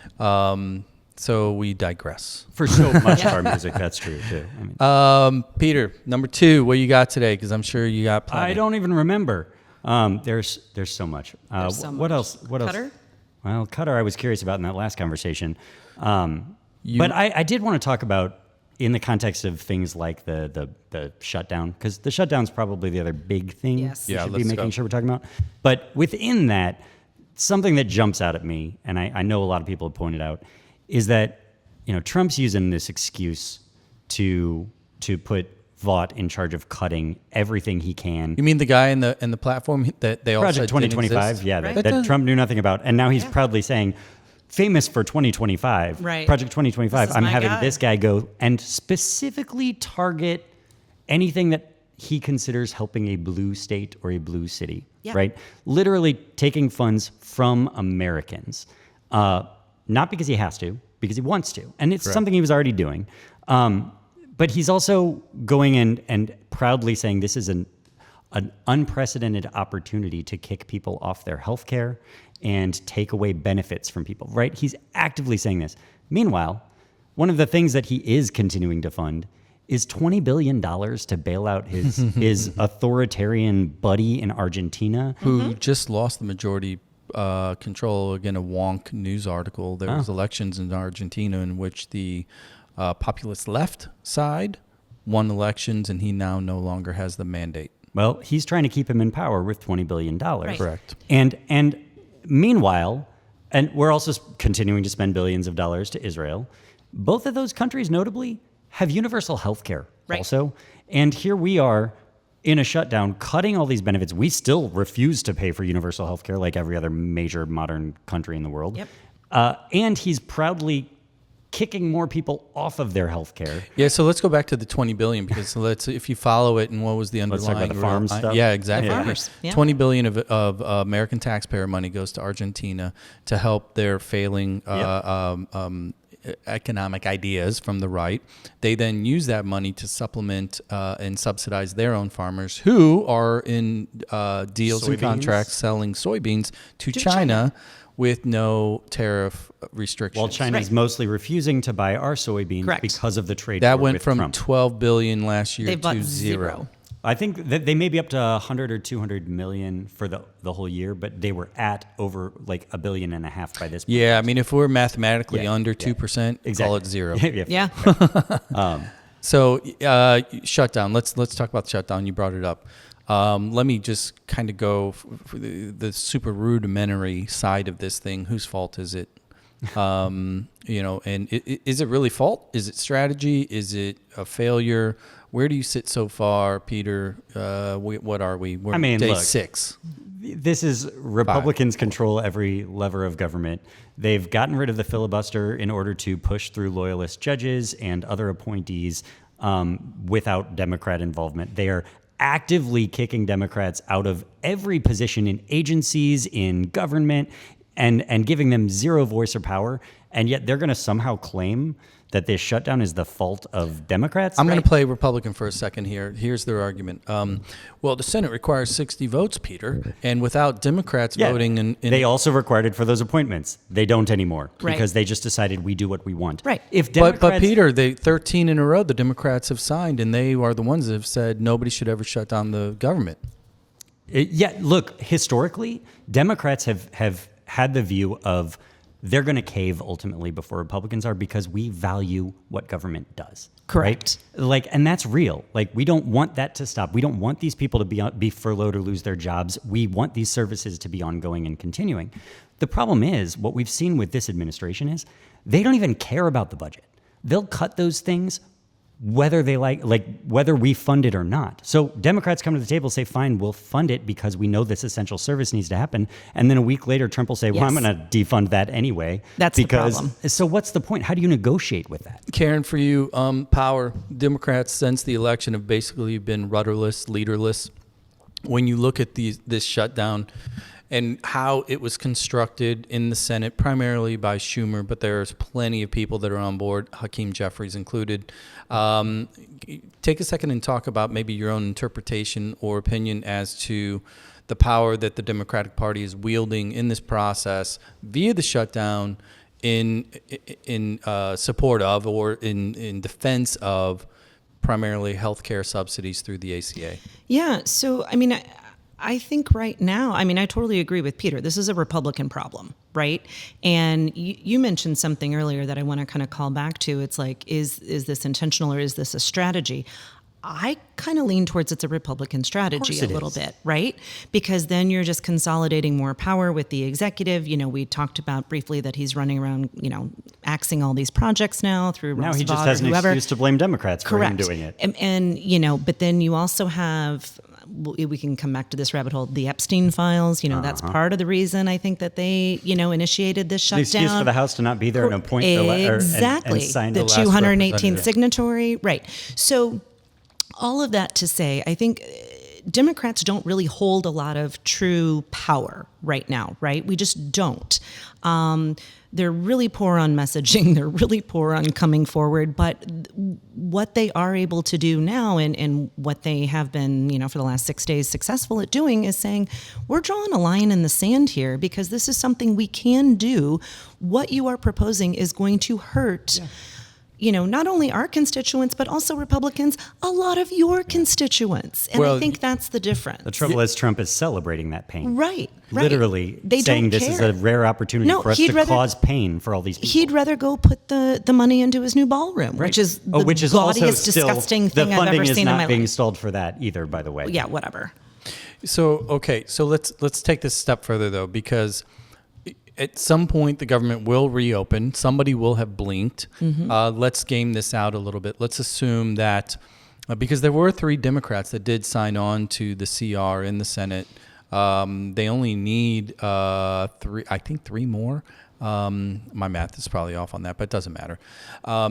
So we digress. For so much of our music, that's true too. I mean, Peter, number 2, what you got today? Because I'm sure you got plenty. I don't even remember. There's so much. What else? Cutter? Well, Cutter I was curious about in that last conversation. But I did want to talk about in the context of things like the shutdown, because the shutdown's probably the other big thing we should be making sure we're talking about. But within that, something that jumps out at me, and I know a lot of people have pointed out, is that Trump's using this excuse to put Vought in charge of cutting everything he can. You mean the guy in the platform that they all Project said 2025, that Trump knew nothing about, and now he's proudly saying, famous for 2025, Project 2025. I'm having this guy go and specifically target anything that he considers helping a blue state or a blue city, right? Literally taking funds from Americans, not because he has to, because he wants to, and it's something he was already doing. But he's also going and proudly saying this is an unprecedented opportunity to kick people off their health care and take away benefits from people, right? He's actively saying this. Meanwhile, one of the things that he is continuing to fund is $20 billion to bail out his authoritarian buddy in Argentina. Who just lost the majority control. Again, a wonk news article. There was elections in Argentina in which the populist left side won elections, and he now no longer has the mandate. Well, he's trying to keep him in power with $20 billion. Correct. And meanwhile, and we're also continuing to spend billions of dollars to Israel. Both of those countries, notably, have universal health care also. And here we are in a shutdown, cutting all these benefits. We still refuse to pay for universal health care like every other major modern country in the world. And he's proudly kicking more people off of their health care. Yeah, so let's go back to the $20 billion, because if you follow it and what was the underlying... Let's talk about the farm stuff. Yeah, exactly. The farmers, $20 billion of American taxpayer money goes to Argentina to help their failing economic ideas from the right. They then use that money to supplement and subsidize their own farmers who are in deals and contracts selling soybeans to China with no tariff restrictions. While China's mostly refusing to buy our soybeans because of the trade war that went with from Trump. $12 billion last year They've bought to zero. I think that they may be up to 100 or 200 million for the whole year, but they were at over like $1.5 billion by this point. Yeah, I mean, if we're mathematically under 2%, call it zero. So shutdown. Let's talk about shutdown. You brought it up. Let me just kind of go for the super rudimentary side of this thing. Whose fault is it? And is it really fault? Is it strategy? Is it a failure? Where do you sit so far, Peter? What are we? We're day 6. This is Republicans control every lever of government. They've gotten rid of the filibuster in order to push through loyalist judges and other appointees without Democrat involvement. They are actively kicking Democrats out of every position in agencies, in government, and giving them zero voice or power. And yet they're going to somehow claim that this shutdown is the fault of Democrats. I'm going to play Republican for a second here. Here's their argument. Well, the Senate requires 60 votes, Peter, and without Democrats voting... They also required it for those appointments. They don't anymore because they just decided we do what we want. If Democrats, but Peter, 13 in a row, the Democrats have signed, and they are the ones that have said nobody should ever shut down the government. Look, historically, Democrats have had the view of they're going to cave ultimately before Republicans are, because we value what government does. Correct. Right? Like, and that's real. Like, we don't want that to stop. We don't want these people to be furloughed or lose their jobs. We want these services to be ongoing and continuing. The problem is, what we've seen with this administration is they don't even care about the budget. They'll cut those things whether they like whether we fund it or not. So Democrats come to the table, say, fine, we'll fund it because we know this essential service needs to happen. And then a week later, Trump will say, well, Yes. I'm going to defund that anyway. That's the problem. So what's the point? How do you negotiate with that? Caryn, for you, power. Democrats since the election have basically been rudderless, leaderless. When you look at this shutdown and how it was constructed in the Senate, primarily by Schumer, but there's plenty of people that are on board, Hakeem Jeffries included. Take a second and talk about maybe your own interpretation or opinion as to the power that the Democratic Party is wielding in this process via the shutdown in support of or in defense of primarily healthcare subsidies through the ACA. Yeah. So, I mean, I think right now, I mean, I totally agree with Peter. This is a Republican problem, right? And you mentioned something earlier that I want to kind of call back to. It's like, is this intentional or is this a strategy? I kind of lean towards it's a Republican strategy a little bit, right? Because then you're just consolidating more power with the executive. You know, we talked about briefly that he's running around, you know, axing all these projects now through Now Ross he just Vaughn has or an whoever. excuse to blame Democrats for him doing it. And, you know, but then you also have, we can come back to this rabbit hole, the Epstein files. You know, that's part of the reason I think that they, you know, initiated this shutdown. The excuse for the House to not be there and appoint the letter exactly. and sign the the last 218th signatory. Right. So all of that to say, I think Democrats don't really hold a lot of true power right now, right? We just don't. They're really poor on messaging. They're really poor on coming forward. But what they are able to do now and what they have been, you know, for the last 6 days successful at doing is saying, we're drawing a line in the sand here because this is something we can do. What you are proposing is going to hurt you know, not only our constituents, but also Republicans, a lot of your constituents. And I think that's the difference. The trouble is Trump is celebrating that pain. Right. Literally They saying don't this is care. a rare opportunity for us to cause pain for all these people. He'd rather go put the money into his new ballroom, which is the gaudiest, disgusting thing I've ever seen in my life. The funding is not being stalled for that either, by the way. Yeah, whatever. So, okay, so let's take this a step further, though, because at some point the government will reopen. Somebody will have blinked. Let's game this out a little bit. Let's assume that because there were 3 Democrats that did sign on to the CR in the Senate. They only need 3, I think 3 more. My math is probably off on that, but it doesn't matter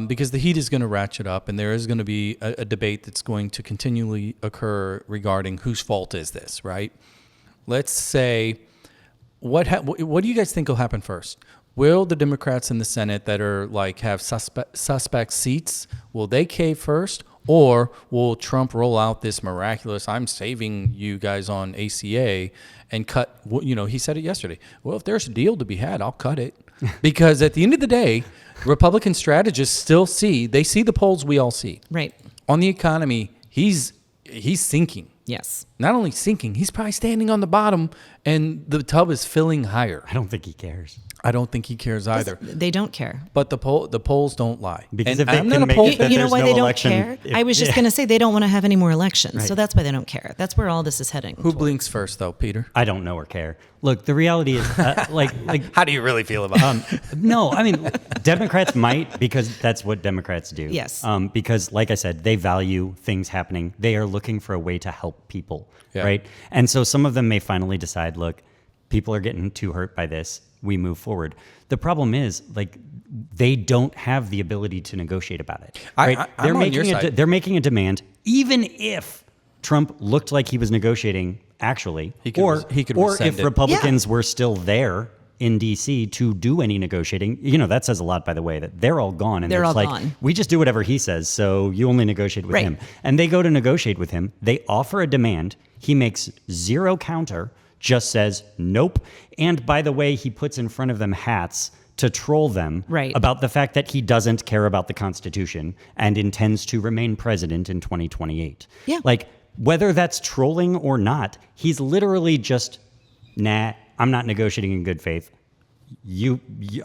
because the heat is going to ratchet up, and there is going to be a debate that's going to continually occur regarding whose fault is this, right? Let's say. What do you guys think will happen first? Will the Democrats in the Senate that are like have suspect seats, will they cave first? Or will Trump roll out this miraculous, I'm saving you guys on ACA and cut, you know, he said it yesterday. Well, if there's a deal to be had, I'll cut it. Because at the end of the day, Republican strategists still see the polls we all see. Right. On the economy, he's sinking. Yes. Not only sinking, he's probably standing on the bottom and the tub is filling higher. I don't think he cares. I don't think he cares either. They don't care. But the polls don't lie. Because and if they I'm can not a make poll it that You know there's why no they don't election, care? I was just going to say they don't want to have any more elections. Right. So that's why they don't care. That's where all this is heading. Who towards. blinks first, though, Peter? I don't know or care. Look, the reality is, like, How do you really feel about it? no, I mean, Democrats might, because that's what Democrats do. Yes. Because, like I said, they value things happening. They are looking for a way to help people, right? And so some of them may finally decide, look, people are getting too hurt by this. We move forward. The problem is, like, they don't have the ability to negotiate about it. Right? I'm on your side. They're making a demand, even if Trump looked like he was negotiating actually, or if Republicans were still there in D.C. to do any negotiating. You know, that says a lot, by the way, that they're all gone. And they're all like, gone. We just do whatever he says, so you only negotiate with him. And they go to negotiate with him. They offer a demand. He makes zero counter, just says nope. And by the way, he puts in front of them hats to troll them about the fact that he doesn't care about the Constitution and intends to remain president in 2028. Yeah. Like, whether that's trolling or not, he's literally just, nah, I'm not negotiating in good faith.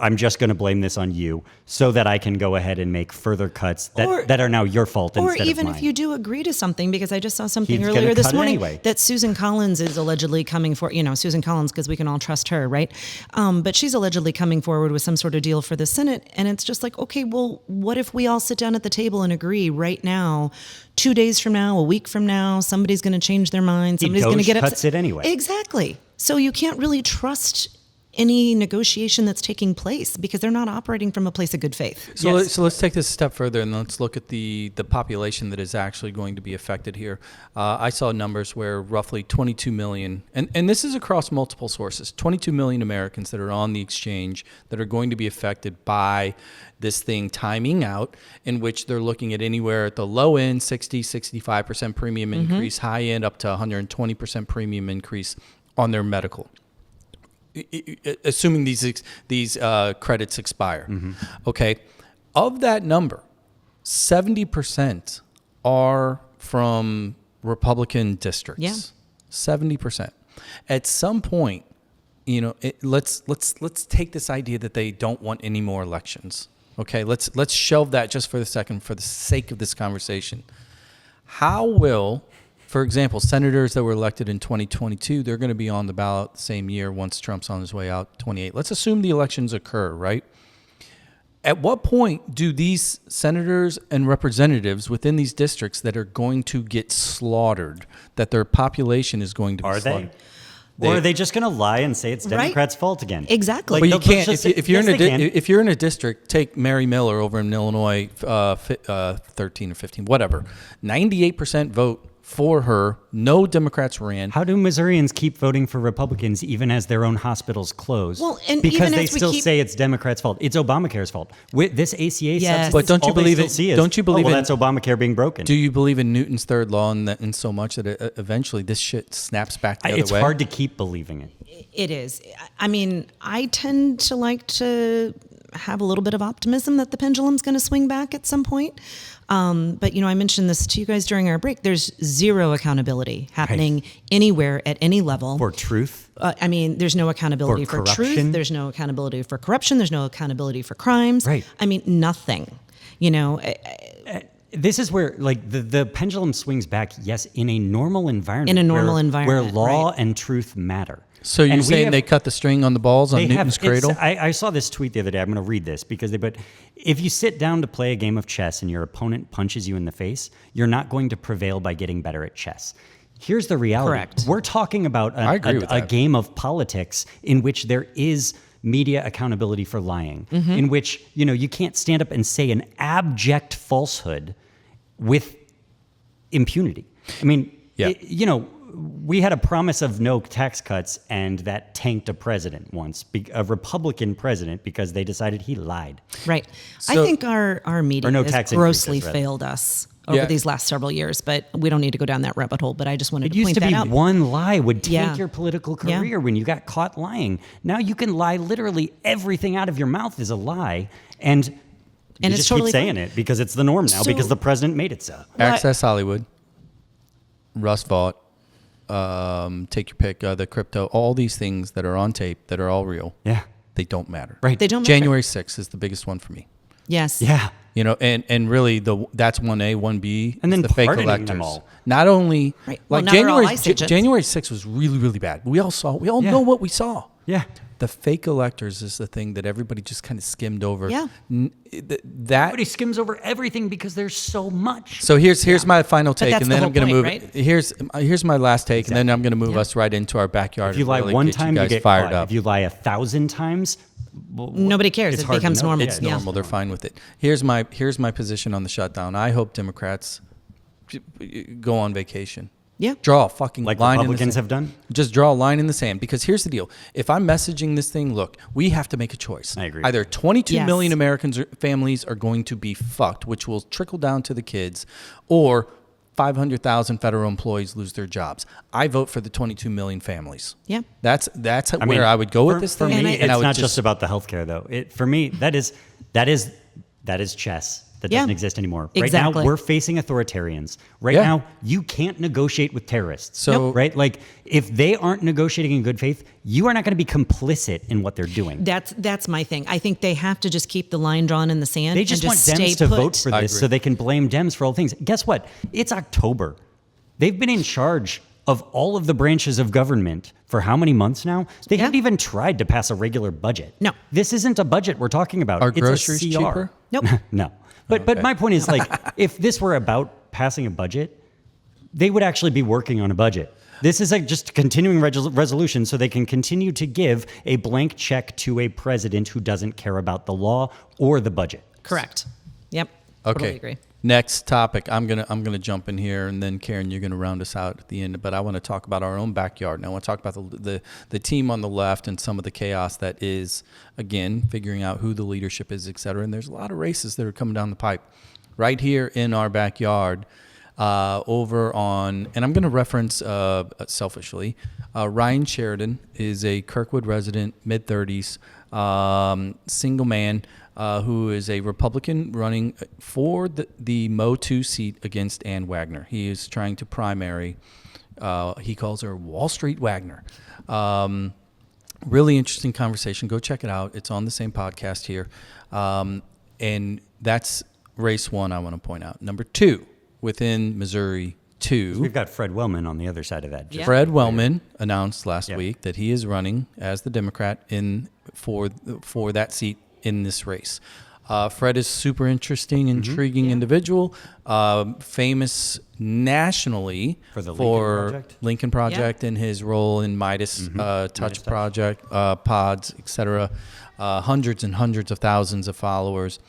I'm just going to blame this on you so that I can go ahead and make further cuts that are now your fault Or instead even of mine. if you do agree to something, because I just saw something He's earlier gonna this cut it morning anyway. that Susan Collins is allegedly coming for, Susan Collins, because we can all trust her, right? But she's allegedly coming forward with some sort of deal for the Senate. And it's just like, okay, well, what if we all sit down at the table and agree right now, 2 days from now, a week from now, somebody's going to change their mind. Somebody's going to get upset. cuts it anyway. Exactly. So you can't really trust any negotiation that's taking place because they're not operating from a place of good faith. So, let's take this a step further and let's look at the population that is actually going to be affected here. I saw numbers where roughly 22 million, and this is across multiple sources, 22 million Americans that are on the exchange that are going to be affected by this thing timing out, in which they're looking at anywhere at the low end, 60, 65% premium increase, high end up to 120% premium increase on their medical, assuming these credits expire. Okay, of that number, 70% are from Republican districts. Yeah. 70%. At some point, let's take this idea that they don't want any more elections. Okay, let's shelve that just for a second for the sake of this conversation. How will, for example, senators that were elected in 2022, they're going to be on the ballot the same year once Trump's on his way out, 28. Let's assume the elections occur, right? At what point do these senators and representatives within these districts that are going to get slaughtered, that their population is going to be Are slaughtered? Or are they just going to lie and say it's Democrats' fault again? Exactly. But you they'll can't. just If you're yes, they can. if you're in a district, take Mary Miller over in Illinois, 13 or 15, whatever. 98% vote for her. No Democrats ran. How do Missourians keep voting for Republicans even as their own hospitals close? Well, and because even they as we still keep- say it's Democrats' fault. It's Obamacare's fault. With this ACA Yes. subsidy, But don't you all they believe still it- see is, don't you believe well, in- that's Obamacare being broken? Do you believe in Newton's third law and so much that eventually this shit snaps back the other It's way? hard to keep believing it. It is. I mean, I tend to like to have a little bit of optimism that the pendulum's going to swing back at some point. But, I mentioned this to you guys during our break. There's zero accountability happening anywhere at any level. For truth. There's no accountability for truth. corruption. There's no accountability for corruption. There's no accountability for crimes. Right. Nothing. This is where, the pendulum swings back, yes, in a normal environment. In a normal where environment, law right. and truth matter. So you're And we saying have- they cut the string on the balls on Newton's cradle? I saw this tweet the other day. I'm going to read this but if you sit down to play a game of chess and your opponent punches you in the face, you're not going to prevail by getting better at chess. Here's the reality. Correct. We're talking about I agree with a that. game of politics in which there is media accountability for lying, in which, you can't stand up and say an abject falsehood with impunity. Yeah. We had a promise of no tax cuts, and that tanked a president once, a Republican president, because they decided he lied. Right. So- I think our media Or no has tax grossly increases, rather. failed us over Yeah. these last several years, but we don't need to go down that rabbit hole. But I just wanted It to used point to that be out. one lie would take Yeah. your political Yeah. career when you got caught lying. Now you can lie literally everything out of your mouth is a lie, and you it's just totally keep saying fine. it because it's the norm now, So- because the president made it so. Access Hollywood, Rust Vault, take your pick, the crypto, all these things that are on tape that are all real. Yeah. They don't matter. Right. They don't matter. January 6th is the biggest one for me. Yes. Yeah. And really that's 1A, 1B, And is then the fake pardoning electors. them all. Not only Right. Well, like now they're all January ICE agents. January 6th was really, really bad. We all Yeah. know what we saw. Yeah. The fake electors is the thing that everybody just kind of skimmed over. Yeah. That Everybody skims over everything because there's so much. So here's my final take, that's and the then whole I'm going to move. point, right? Here's my last take, and then I'm going to move us right into our backyard. If you and lie really one get time, you you guys get fired caught. up. If you lie 1,000 times, Nobody cares. it's It hard to becomes know. normal. It's Yeah. normal. They're fine with it. Here's my position on the shutdown. I hope Democrats go on vacation. Yeah. Draw a fucking Like line Republicans in the sand. have done? Just draw a line in the sand, because here's the deal. If I'm messaging this thing, look, we have to make a choice. I agree. Either 22 Yes. million Americans families are going to be fucked, which will trickle down to the kids, or 500,000 federal employees lose their jobs. I vote for the 22 million families. Yeah. That's where I would go with this for thing. me, and I it's would not just about the healthcare, though. For me, that is chess. that Yeah. doesn't exist anymore. Right Exactly. now, we're facing authoritarians. Right Yeah. now, you can't negotiate with terrorists. So- right? Like, if they aren't negotiating in good faith, you are not going to be complicit in what they're doing. That's my thing. I think they have to just keep the line drawn in the sand. They just and want stay Dems to put. vote for I this agree. so they can blame Dems for all things. Guess what? It's October. They've been in charge of all of the branches of government for how many months now? They Yeah. haven't even tried to pass a regular budget. No. This isn't a budget we're talking about. Are It's groceries a CR. cheaper? Nope. No. But my point is, like, if this were about passing a budget, they would actually be working on a budget. This is like just a continuing resolution so they can continue to give a blank check to a president who doesn't care about the law or the budget. Correct. Yep. Okay. Totally agree. Next topic. I'm gonna jump in here, and then Caryn, you're gonna round us out at the end. But I want to talk about our own backyard. And I want to talk about the team on the left and some of the chaos that is, again, figuring out who the leadership is, et cetera. And there's a lot of races that are coming down the pipe, right here in our backyard. Over on, and I'm going to reference selfishly, Ryan Sheridan is a Kirkwood resident, mid-30s, single man who is a Republican running for the Mo 2 seat against Ann Wagner. He is trying to primary. He calls her Wall Street Wagner. Really interesting conversation. Go check it out. It's on the same podcast here. And that's race one I want to point out. Number two, within Missouri 2. We've got Fred Wellman on the other side of that. Yeah. Fred Wellman announced last Yep. week that he is running as the Democrat for that seat in this race. Fred is super interesting, intriguing individual, famous nationally For the Lincoln Project and his role in Midas Touch Touch. Project, pods, etc. Hundreds and hundreds of thousands of followers.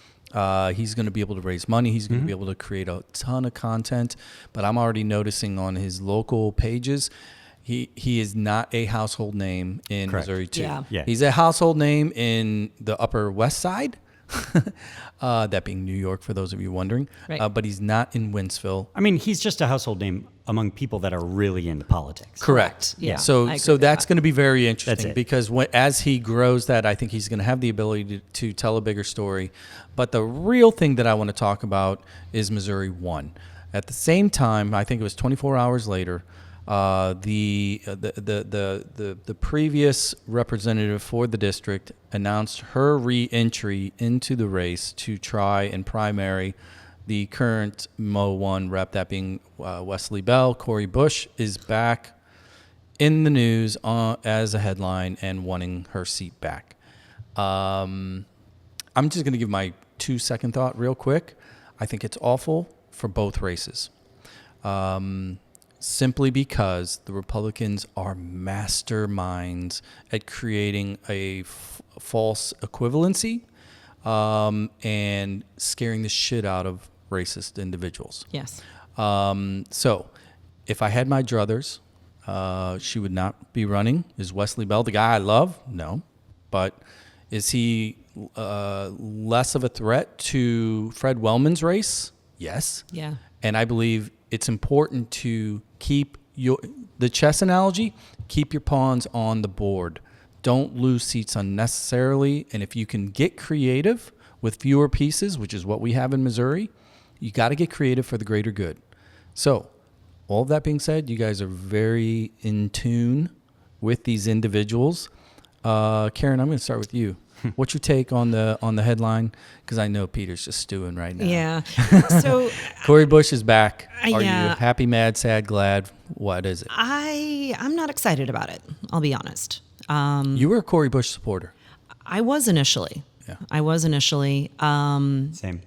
He's going to be able to raise money. He's going to be able to create a ton of content. But I'm already noticing on his local pages, he is not a household name in Correct. Missouri 2. Yeah. He's a household name in the Upper West Side, that being New York, for those of you wondering. Right. But he's not in Wentzville. I mean, he's just a household name among people that are really into politics. Correct. Yeah, I So agree so with that's that. going to be very That's interesting it. because as he grows that, I think he's going to have the ability to tell a bigger story. But the real thing that I want to talk about is Missouri 1. At the same time, I think it was 24 hours later, the previous representative for the district announced her re-entry into the race to try and primary the current Mo 1 rep, that being Wesley Bell. Cori Bush is back in the news as a headline and wanting her seat back. I'm just going to give my 2-second thought real quick. I think it's awful for both races. Simply because the Republicans are masterminds at creating a false equivalency and scaring the shit out of racist individuals. Yes. So if I had my druthers, she would not be running. Is Wesley Bell the guy I love? No. But is he less of a threat to Fred Wellman's race? Yes. Yeah. And I believe it's important to keep the chess analogy, keep your pawns on the board. Don't lose seats unnecessarily. And if you can get creative with fewer pieces, which is what we have in Missouri, you got to get creative for the greater good. So all of that being said, you guys are very in tune with these individuals. Caryn, I'm going to start with you. What's your take on the headline? Because I know Peter's just stewing right now. Yeah. So Cori Bush is back. Are yeah. you happy, mad, sad, glad? What is it? I'm not excited about it. I'll be honest. You were a Cori Bush supporter. I was initially. Yeah. I was initially. Same.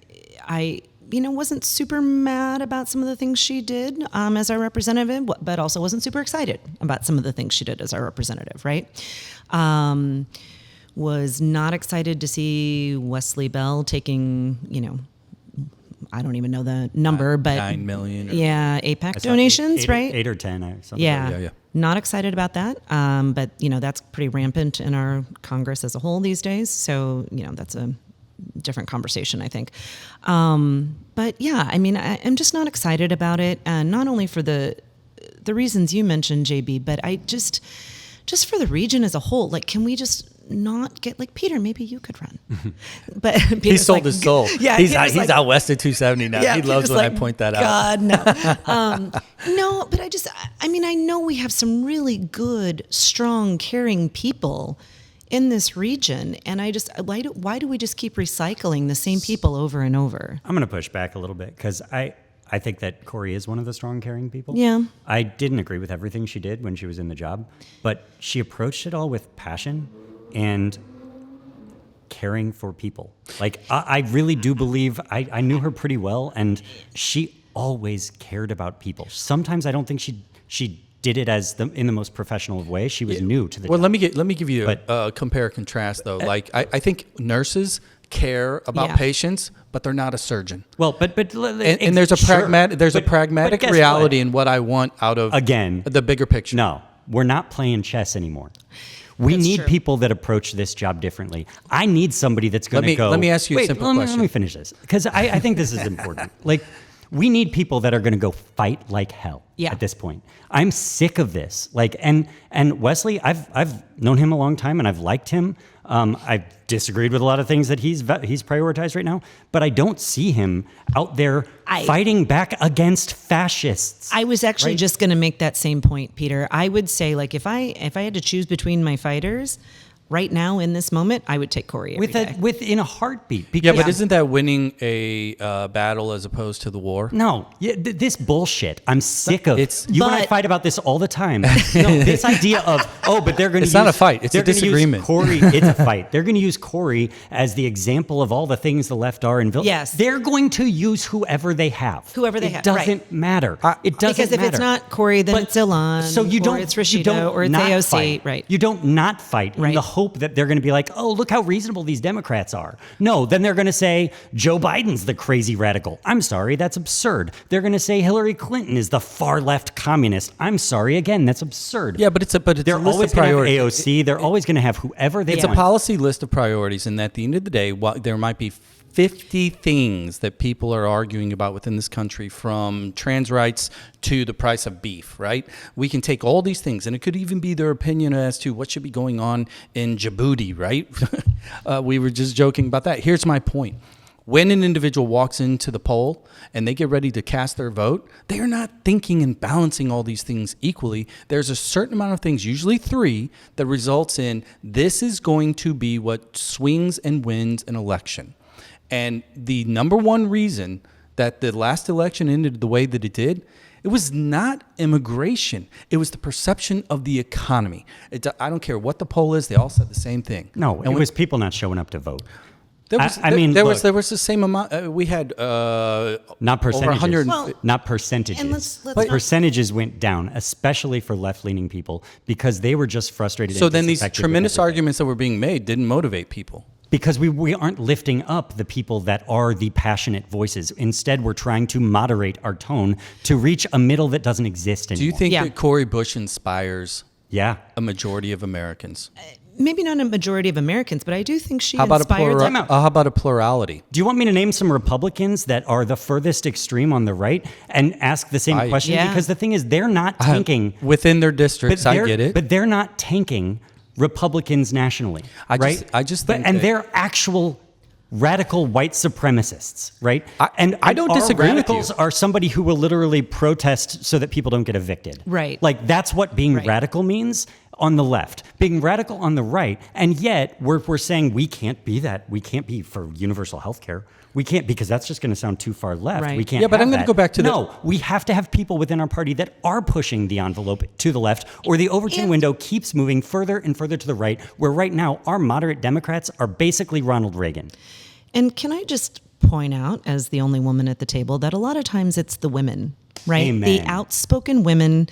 I wasn't super mad about some of the things she did as our representative, but also wasn't super excited about some of the things she did as our representative, right? Was not excited to see Wesley Bell taking, I don't even know the number, but 9 million. yeah, APAC donations, right? 8 or 10 or something. Yeah. Yeah. Not excited about that. But, that's pretty rampant in our Congress as a whole these days. So, that's a different conversation, I think. But yeah, I'm just not excited about it. And not only for the reasons you mentioned, JB, but I just for the region as a whole, like, can we just not get like Peter? Maybe you could run. But He Peter's sold like, his soul. Yeah, he's Peter's like, out west at 270 now. He loves Peter's when I like, point that out. God, no. No, but I mean, I know we have some really good, strong, caring people in this region, and why do we just keep recycling the same people over and over? I'm going to push back a little bit because I think that Cori is one of the strong, caring people. Yeah. I didn't agree with everything she did when she was in the job, but she approached it all with passion and caring for people. Like, I really do believe I knew her pretty well, and she always cared about people. Sometimes I don't think she did it in the most professional of ways. She was new to the Well, job. let me give you a compare compcontrast though. Like I think nurses care about patients, but they're not a surgeon. Well, but And there's a pragmatic guess reality what? in what I want out of Again, the bigger picture. No, we're not playing chess anymore. We That's need true. people that approach this job differently. I need somebody that's going to go. Let me ask you a Wait, simple let question. me finish this because I think this is important. Like, we need people that are going to go fight like hell. Yeah. At this point, I'm sick of this. Like, and Wesley, I've known him a long time and I've liked him. I've disagreed with a lot of things that he's prioritized right now, but I don't see him out there fighting back against fascists. I was actually just going to make that same point, Peter. I would say, like, if I had to choose between my fighters right now in this moment, I would take Cori every day. Within a heartbeat. Yeah, Because but isn't that winning a battle as opposed to the war? No, this bullshit. I'm sick of. You and I But- fight about this all the time. No, this idea of but they're going to. It's not a fight, it's a disagreement. Cori, it's a fight. They're going to use Cori as the example of all the things the left are in. Yes. They're going to use whoever they have. Whoever they it have, doesn't right. matter. It doesn't Because if matter. it's not Cori, then But- it's Ilan, So you don't. or it's you Rashida, don't or it's not AOC, fight. right? You don't not fight in Right. the hope that they're going to be like, oh, look how reasonable these Democrats are. No, then they're going to say Joe Biden's the crazy radical. I'm sorry, that's absurd. They're going to say Hillary Clinton is the far left communist. I'm sorry, again, that's absurd. Yeah, but it's a They're list always of going to priorities. have AOC. They're always going to have whoever they It's want. a policy list of priorities, and at the end of the day, there might be 50 things that people are arguing about within this country, from trans rights to the price of beef, right? We can take all these things, and it could even be their opinion as to what should be going on in Djibouti, right? We were just joking about that. Here's my point. When an individual walks into the poll and they get ready to cast their vote, they are not thinking and balancing all these things equally. There's a certain amount of things, usually 3, that results in this is going to be what swings and wins an election. And the number one reason that the last election ended the way that it did, it was not immigration. It was the perception of the economy. I don't care what the poll is. They all said the same thing. No, it was people not showing up to vote. There was, I mean, there look, was the same amount. We had not percentages. over 100. Well, not percentages. and let's But not- percentages went down, especially for left-leaning people, because they were just frustrated. So and then these disaffected with tremendous everything. arguments that were being made didn't motivate people. Because we aren't lifting up the people that are the passionate voices. Instead, we're trying to moderate our tone to reach a middle that doesn't exist anymore. Do you think Yeah. that Cori Bush inspires Yeah. a majority of Americans? Maybe not a majority of Americans, but I do think she How about inspired them. how about a plurality? Do you want me to name some Republicans that are the furthest extreme on the right and ask the same question? Yeah. Because the thing is, they're not tanking. Within their districts, I get it. But they're not tanking Republicans nationally, right? I just think and that- they're actual radical white supremacists, right? I don't our disagree with radicals you. are somebody who will literally protest so that people don't get evicted. Right. Like, that's what being Right. radical means on the left. Being radical on the right, and yet we're saying we can't be that. We can't be for universal health care. We can't, because that's just going to sound too far left. Right. We can't. Yeah, but have I'm gonna that. go back to the- No, we have to have people within our party that are pushing the envelope to the left, or the Overton And- window keeps moving further and further to the right, where right now our moderate Democrats are basically Ronald Reagan. And can I just point out, as the only woman at the table, that a lot of times it's the women, right? Amen. The outspoken women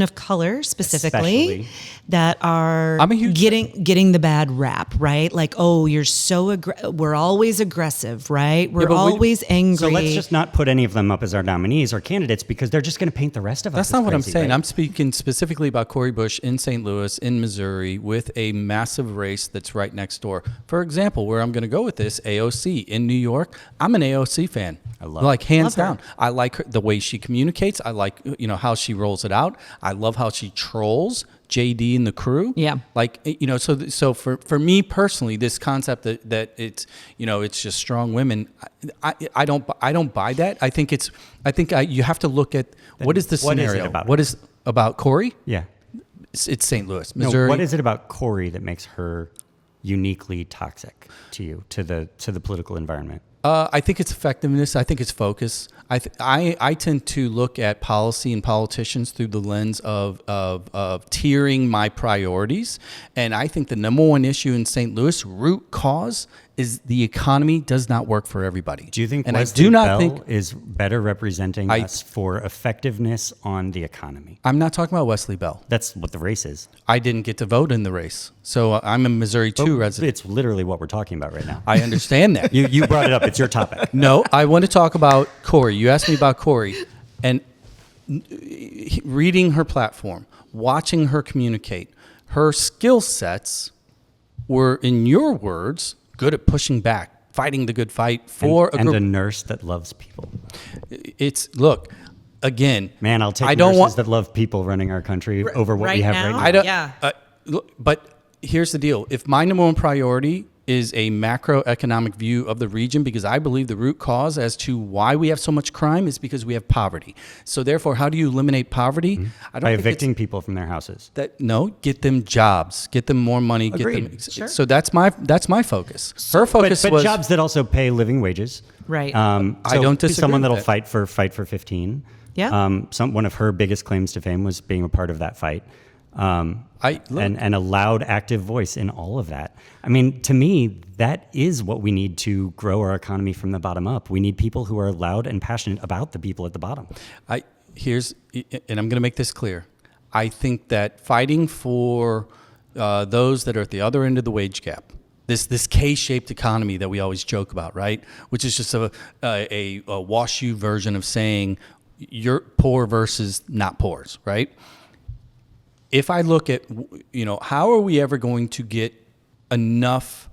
of color specifically, Especially. that are I'm a huge- getting the bad rap, right? Like, oh, you're so we're always aggressive, right? We're but we- always angry. So let's just not put any of them up as our nominees or candidates, because they're just going to paint the rest of us. That's as not what I'm crazy, saying. right? I'm speaking specifically about Cori Bush in St. Louis, in Missouri, with a massive race that's right next door. For example, where I'm going to go with this, AOC in New York. I'm an AOC fan. I love like her. hands Love her. down. I like her, the way she communicates. I like how she rolls it out. I love how she trolls JD and the crew. Yeah. Like, so for me personally, this concept that it's, it's just strong women, I don't buy that. I think you have to look at what is the scenario? What is it about? What is about Cori? Yeah. It's St. Louis, Missouri. No, what is it about Cori that makes her uniquely toxic to you, to the political environment? I think it's effectiveness. I think it's focus. I tend to look at policy and politicians through the lens of tiering my priorities. And I think the number one issue in St. Louis, root cause, is the economy does not work for everybody. Do you think and Wesley I do not Bell think is better representing us for effectiveness on the economy? I'm not talking about Wesley Bell. That's what the race is. I didn't get to vote in the race. So I'm a Missouri 2 resident. It's literally what we're talking about right now. I understand that. You brought it up. It's your topic. No, I want to talk about Cori. You asked me about Cori, and reading her platform, watching her communicate, her skill sets were, in your words, good at pushing back, fighting the good fight for a group. And a nurse that loves people. Look, again. Man, I'll take I don't nurses want, that love people running our country over what we right have now? right now. I don't. Yeah. Look, but here's the deal: if my number one priority is a macroeconomic view of the region, because I believe the root cause as to why we have so much crime is because we have poverty. So therefore, how do you eliminate poverty? I don't By think evicting people from their houses. get them jobs, get them more money, Agreed. get them. Sure. So that's my focus. Her focus But was jobs that also pay living wages. Right. I don't disagree Someone with that'll that. fight for 15. Yeah. One of her biggest claims to fame was being a part of that fight. And a loud, active voice in all of that. I mean, to me, that is what we need to grow our economy from the bottom up. We need people who are loud and passionate about the people at the bottom. and I'm going to make this clear. I think that fighting for those that are at the other end of the wage gap, this K-shaped economy that we always joke about, right? Which is just a wash you version of saying you're poor versus not poors, right? If I look at, how are we ever going to get enough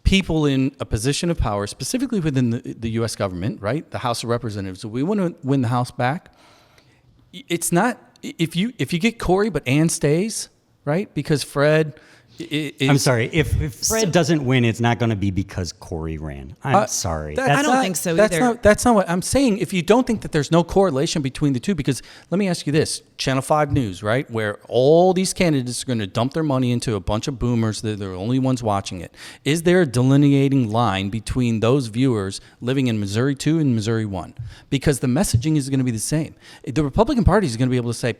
people in a position of power, specifically within the U.S. government, right? The House of Representatives. If we want to win the House back, it's not, if you get Cori, but Ann stays, right? Because Fred I'm sorry. If Fred doesn't win, it's not going to be because Cori ran. I'm sorry. I don't think so either. That's not what I'm saying. If you don't think that there's no correlation between the two, because let me ask you this, Channel 5 News, right, where all these candidates are going to dump their money into a bunch of boomers, they're the only ones watching it. Is there a delineating line between those viewers living in Missouri 2 and Missouri 1? Because the messaging is going to be the same. The Republican Party is going to be able to say,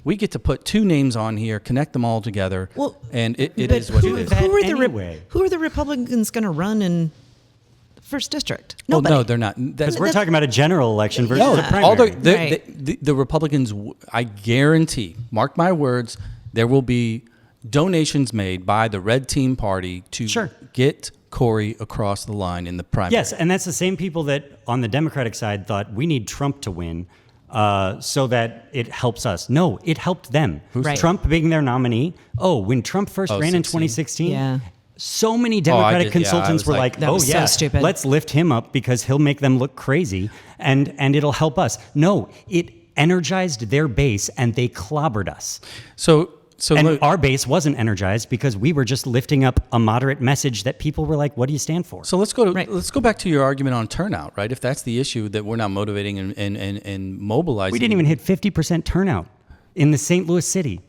we get to put two names on here, connect them all together, and it is what it is. Who are the Republicans going to run in the first district? Oh, Nobody. no, they're not. Because we're talking about a general election versus a primary. The Republicans, I guarantee, mark my words, there will be donations made by the Red Team Party to get Cori across the line in the primary. Yes, and that's the same people that on the Democratic side thought we need Trump to win. So that it helps us. No, it helped them. Trump being their nominee. When Trump first ran in 2016, so many Democratic consultants were like, so stupid. Let's lift him up because he'll make them look crazy and it'll help us. No, it energized their base and they clobbered us. Our base wasn't energized because we were just lifting up a moderate message that people were like, what do you stand for? So let's go back to your argument on turnout, right? If that's the issue, that we're not motivating and mobilizing. We didn't even hit 50% turnout in the St. Louis city.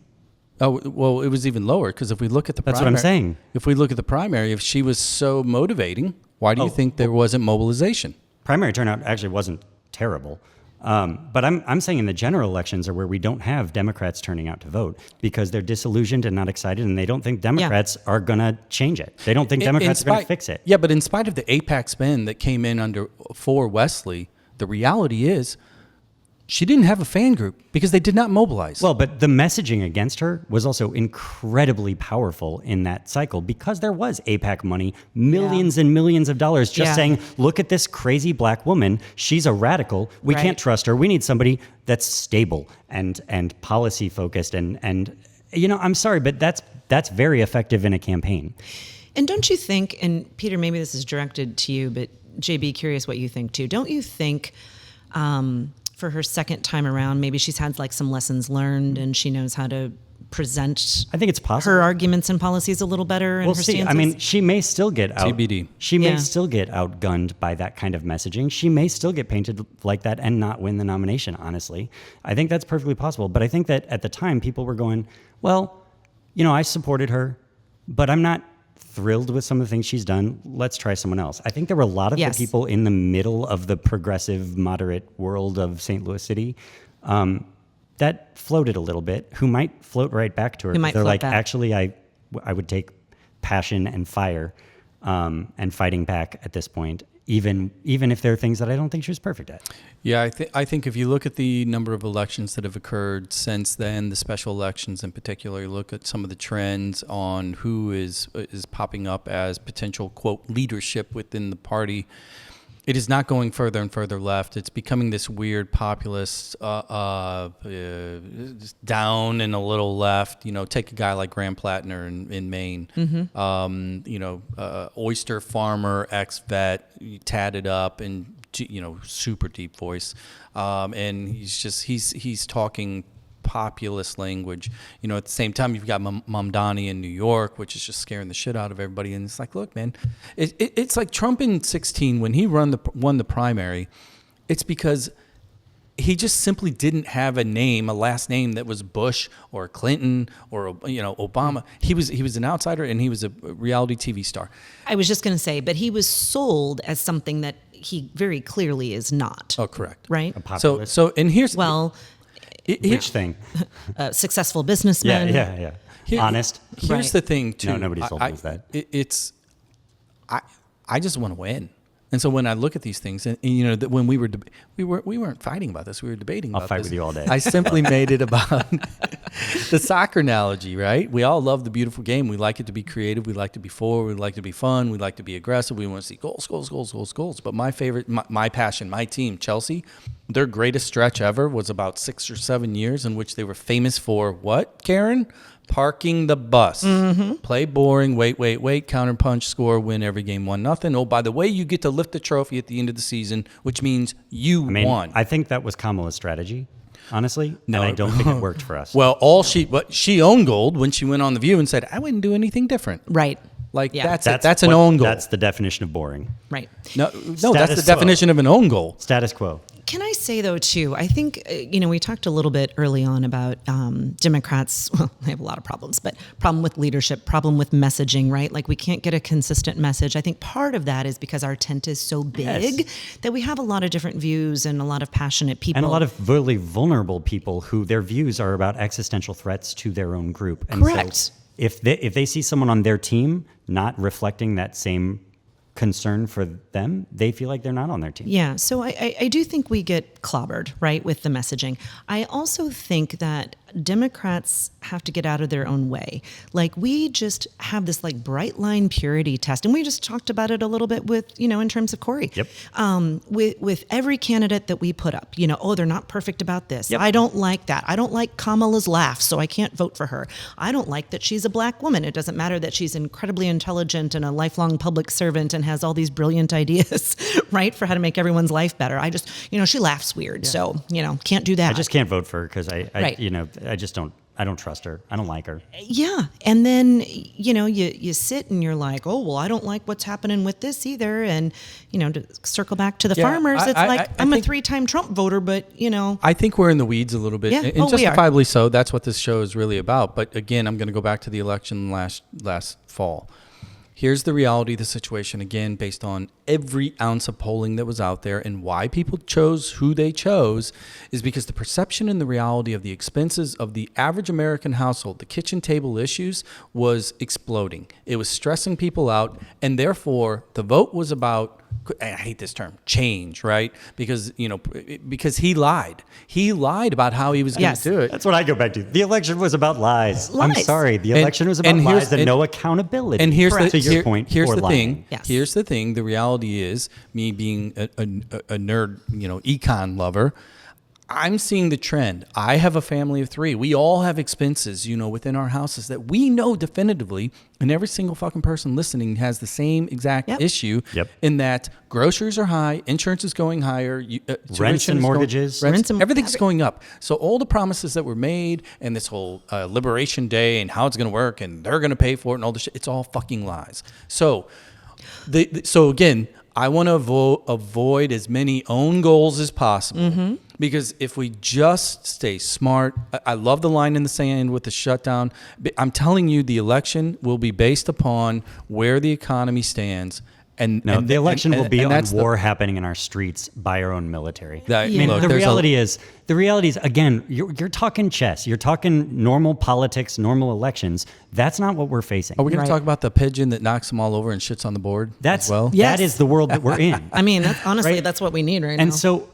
Oh, well, it was even lower because if we look at the primary. That's what I'm saying. If we look at the primary, if she was so motivating, why do you think there wasn't mobilization? Primary turnout actually wasn't terrible. But I'm saying in the general elections are where we don't have Democrats turning out to vote because they're disillusioned and not excited, and they don't think Democrats are going to change it. They don't think Democrats are going to fix it. Yeah, but in spite of the AIPAC spend that came in for Wesley, the reality is she didn't have a fan group because they did not mobilize. Well, but the messaging against her was also incredibly powerful in that cycle because there was AIPAC money, millions and millions of dollars just saying, look at this crazy black woman. She's a radical. We can't trust her. We need somebody that's stable and policy focused. And I'm sorry, but that's very effective in a campaign. And don't you think, and Peter, maybe this is directed to you, but JB, curious what you think too. Don't you think for her second time around, maybe she's had like some lessons learned and she knows how to present I think it's possible. her arguments and policies a little better. And We'll her see. stances. I mean, she may still get out. TBD. She may Yeah. still get outgunned by that kind of messaging. She may still get painted like that and not win the nomination, honestly. I think that's perfectly possible. But I think that at the time, people were going, well, I supported her, but I'm not thrilled with some of the things she's done. Let's try someone else. I think there were a lot of Yes. the people in the middle of the progressive, moderate world of St. Louis City that floated a little bit, who might float right back to her. Who might They're float like, back. actually, I would take passion and fire and fighting back at this point, even if there are things that I don't think she was perfect at. Yeah, I think if you look at the number of elections that have occurred since then, the special elections in particular, look at some of the trends on who is popping up as potential, quote, leadership within the party. It is not going further and further left. It's becoming this weird populist, down and a little left. Take a guy like Graham Plattner in Maine. Oyster farmer, ex-vet, tatted up and super deep voice, and he's talking populist language. At the same time, you've got Mamdani in New York, which is just scaring the shit out of everybody. And it's like, look, man, it's like Trump in 2016 when he won the primary. It's because he just simply didn't have a last name that was Bush or Clinton or Obama. He was an outsider and he was a reality TV star. I was just going to say, but he was sold as something that he very clearly is not. Oh, correct. Right? A populist. So and here's Which thing? Successful businessman. Yeah. Honest. Here's Right. the thing, too. No, nobody sold us that. I just want to win. And so when I look at these things, and that when we weren't fighting about this, we were debating about I'll fight this. with you all day. I simply made it about the soccer analogy, right? We all love the beautiful game. We like it to be creative. We like to be forward. We like to be fun. We like to be aggressive. We want to see goals, goals, goals, goals, goals. But my favorite, my passion, my team, Chelsea, their greatest stretch ever was about 6 or 7 years in which they were famous for what, Caryn? Parking the bus. Play boring, wait, counter punch, score, win every game 1-0. Oh, by the way, you get to lift the trophy at the end of the season, which means you won. I think that was Kamala's strategy, honestly. No. And I don't think it worked for us. Well, she owned gold when she went on The View and said, I wouldn't do anything different. Right. Like, Yeah. that's an own goal. That's the definition of boring. Right. No, that's the Status definition of an own goal. Status quo. Can I say, though, too, I think, we talked a little bit early on about Democrats. Well, they have a lot of problems, but problem with leadership, problem with messaging, right? Like we can't get a consistent message. I think part of that is because our tent is so big that we have a lot of different views and a lot of passionate people. And a lot of really vulnerable people who their views are about existential threats to their own group. And Correct. So if they see someone on their team not reflecting that same concern for them, they feel like they're not on their team. Yeah, so I do think we get clobbered, right, with the messaging. I also think that Democrats have to get out of their own way. Like we just have this like bright line purity test, and we just talked about it a little bit with, in terms of Cori. Yep. With every candidate that we put up, they're not perfect about this. Yep. I don't like that. I don't like Kamala's laugh, so I can't vote for her. I don't like that she's a black woman. It doesn't matter that she's incredibly intelligent and a lifelong public servant and has all these brilliant ideas, right, for how to make everyone's life better. I just, she laughs weird, so, can't do that. I just can't vote for her because Right. I don't trust her. I don't like her. Yeah. And then, you sit and you're like, oh, well, I don't like what's happening with this either. And, to circle back to the farmers, it's I'm a 3-time Trump voter, but, I think we're in the weeds a little bit, Yeah. and Oh, we are. justifiably so. That's what this show is really about. But again, I'm going to go back to the election last fall. Here's the reality of the situation, again, based on every ounce of polling that was out there, and why people chose who they chose is because the perception and the reality of the expenses of the average American household, the kitchen table issues, was exploding. It was stressing people out, and therefore the vote was about, I hate this term, change, right? Because he lied. He lied about how he was going Yes. to do it. That's what I go back to. The election was about lies. I'm Lies. sorry. The election was about lies and no accountability. And here's Correct. to your point. Here's or the lying. thing. Yes. Here's the thing. The reality is, me being a nerd, econ lover, I'm seeing the trend. I have a family of 3. We all have expenses, within our houses that we know definitively, and every single fucking person listening has the same exact issue. Yep. In that groceries are high, insurance is going higher, Rents and mortgages. Everything's going up. So all the promises that were made and this whole Liberation Day and how it's going to work and they're going to pay for it and all this shit, it's all fucking lies. So, so again, I want to avoid as many own goals as possible because if we just stay smart, I love the line in the sand with the shutdown. I'm telling you, the election will be based upon where the economy stands. The election will be on war happening in our streets by our own military. The reality is, again, you're talking chess. You're talking normal politics, normal elections. That's not what we're facing. Are we going to talk about the pigeon that knocks them all over and shits on the board as well? That is the world that we're in. I mean, honestly, that's what we need right now. And so,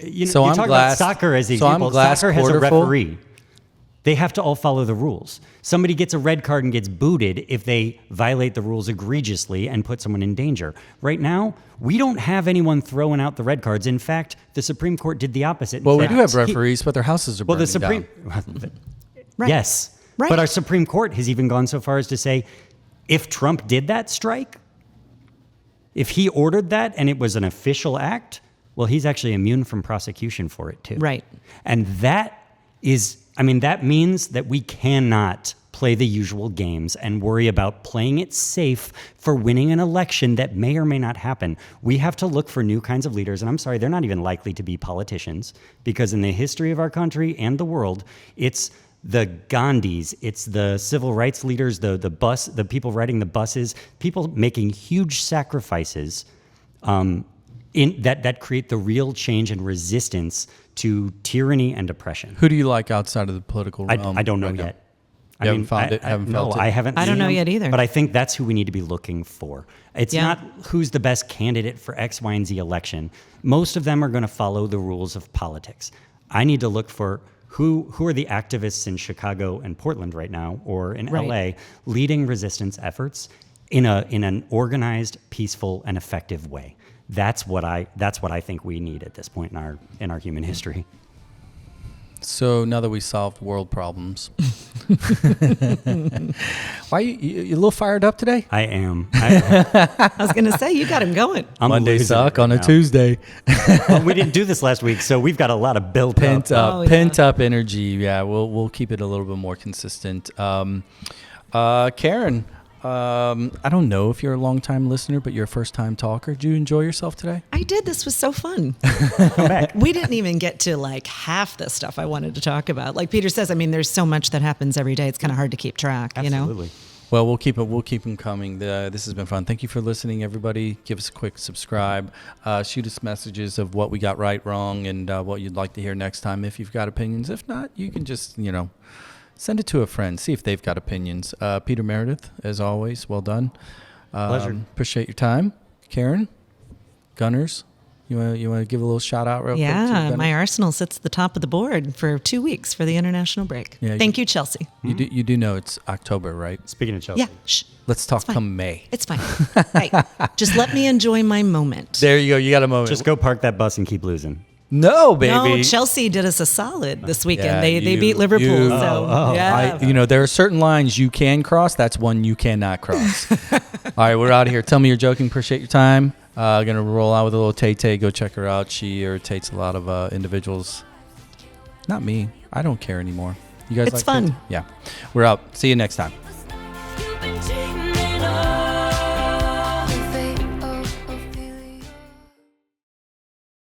you So talk about soccer as the example. Soccer has a referee. They have to all follow the rules. Somebody gets a red card and gets booted if they violate the rules egregiously and put someone in danger. Right now, we don't have anyone throwing out the red cards. In fact, the Supreme Court did the opposite. Well, we do have referees, but their houses are burning down. Yes. Right. But our Supreme Court has even gone so far as to say, if Trump did that strike, if he ordered that and it was an official act, well, he's actually immune from prosecution for it too. Right. And that means that we cannot play the usual games and worry about playing it safe for winning an election that may or may not happen. We have to look for new kinds of leaders. And I'm sorry, they're not even likely to be politicians, because in the history of our country and the world, it's the Gandhis, it's the civil rights leaders, the people riding the buses, people making huge sacrifices that create the real change and resistance to tyranny and oppression. Who do you like outside of the political realm? I don't know yet. Haven't felt it? I haven't. I don't know them, yet either. But I think that's who we need to be looking for. It's not who's the best candidate for X, Y, and Z election. Most of them are going to follow the rules of politics. I need to look for who are the activists in Chicago and Portland right now, or in LA, leading resistance efforts in an organized, peaceful, and effective way. That's what I think we need at this point in our human history. So now that we solved world problems, why you a little fired up today? I am. I was going to say, you got him going. Monday suck on a Tuesday. Well, we didn't do this last week, so we've got a lot of pent up energy. Yeah, we'll keep it a little bit more consistent. Caryn, I don't know if you're a long-time listener, but you're a first-time talker. Did you enjoy yourself today? I did. This was so fun. Come back. We didn't even get to half the stuff I wanted to talk about. Like Peter says, I mean, there's so much that happens every day. It's kind of hard to keep track. Absolutely. Well, we'll keep them coming. This has been fun. Thank you for listening, everybody. Give us a quick subscribe. Shoot us messages of what we got right, wrong, and what you'd like to hear next time if you've got opinions. If not, you can just, send it to a friend. See if they've got opinions. Peter Merideth, as always, well done. Pleasure. Appreciate your time. Caryn, Gunners, you want to give a little shout out real quick? Yeah, my Arsenal sits at the top of the board for 2 weeks for the international break. Yeah, Thank you, Chelsea. You do know it's October, right? Speaking of Chelsea. Yeah. Shh. Let's talk come May. It's fine. Right. Just let me enjoy my moment. There you go. You got a moment. Just go park that bus and keep losing. No, baby. No, Chelsea did us a solid this weekend. Yeah, they beat Liverpool. There are certain lines you can cross. That's one you cannot cross. All right, we're out of here. Tell me you're joking. Appreciate your time. Gonna roll out with a little Tay Tay. Go check her out. She irritates a lot of individuals. Not me. I don't care anymore. You guys? It's fun. Yeah. We're out. See you next time.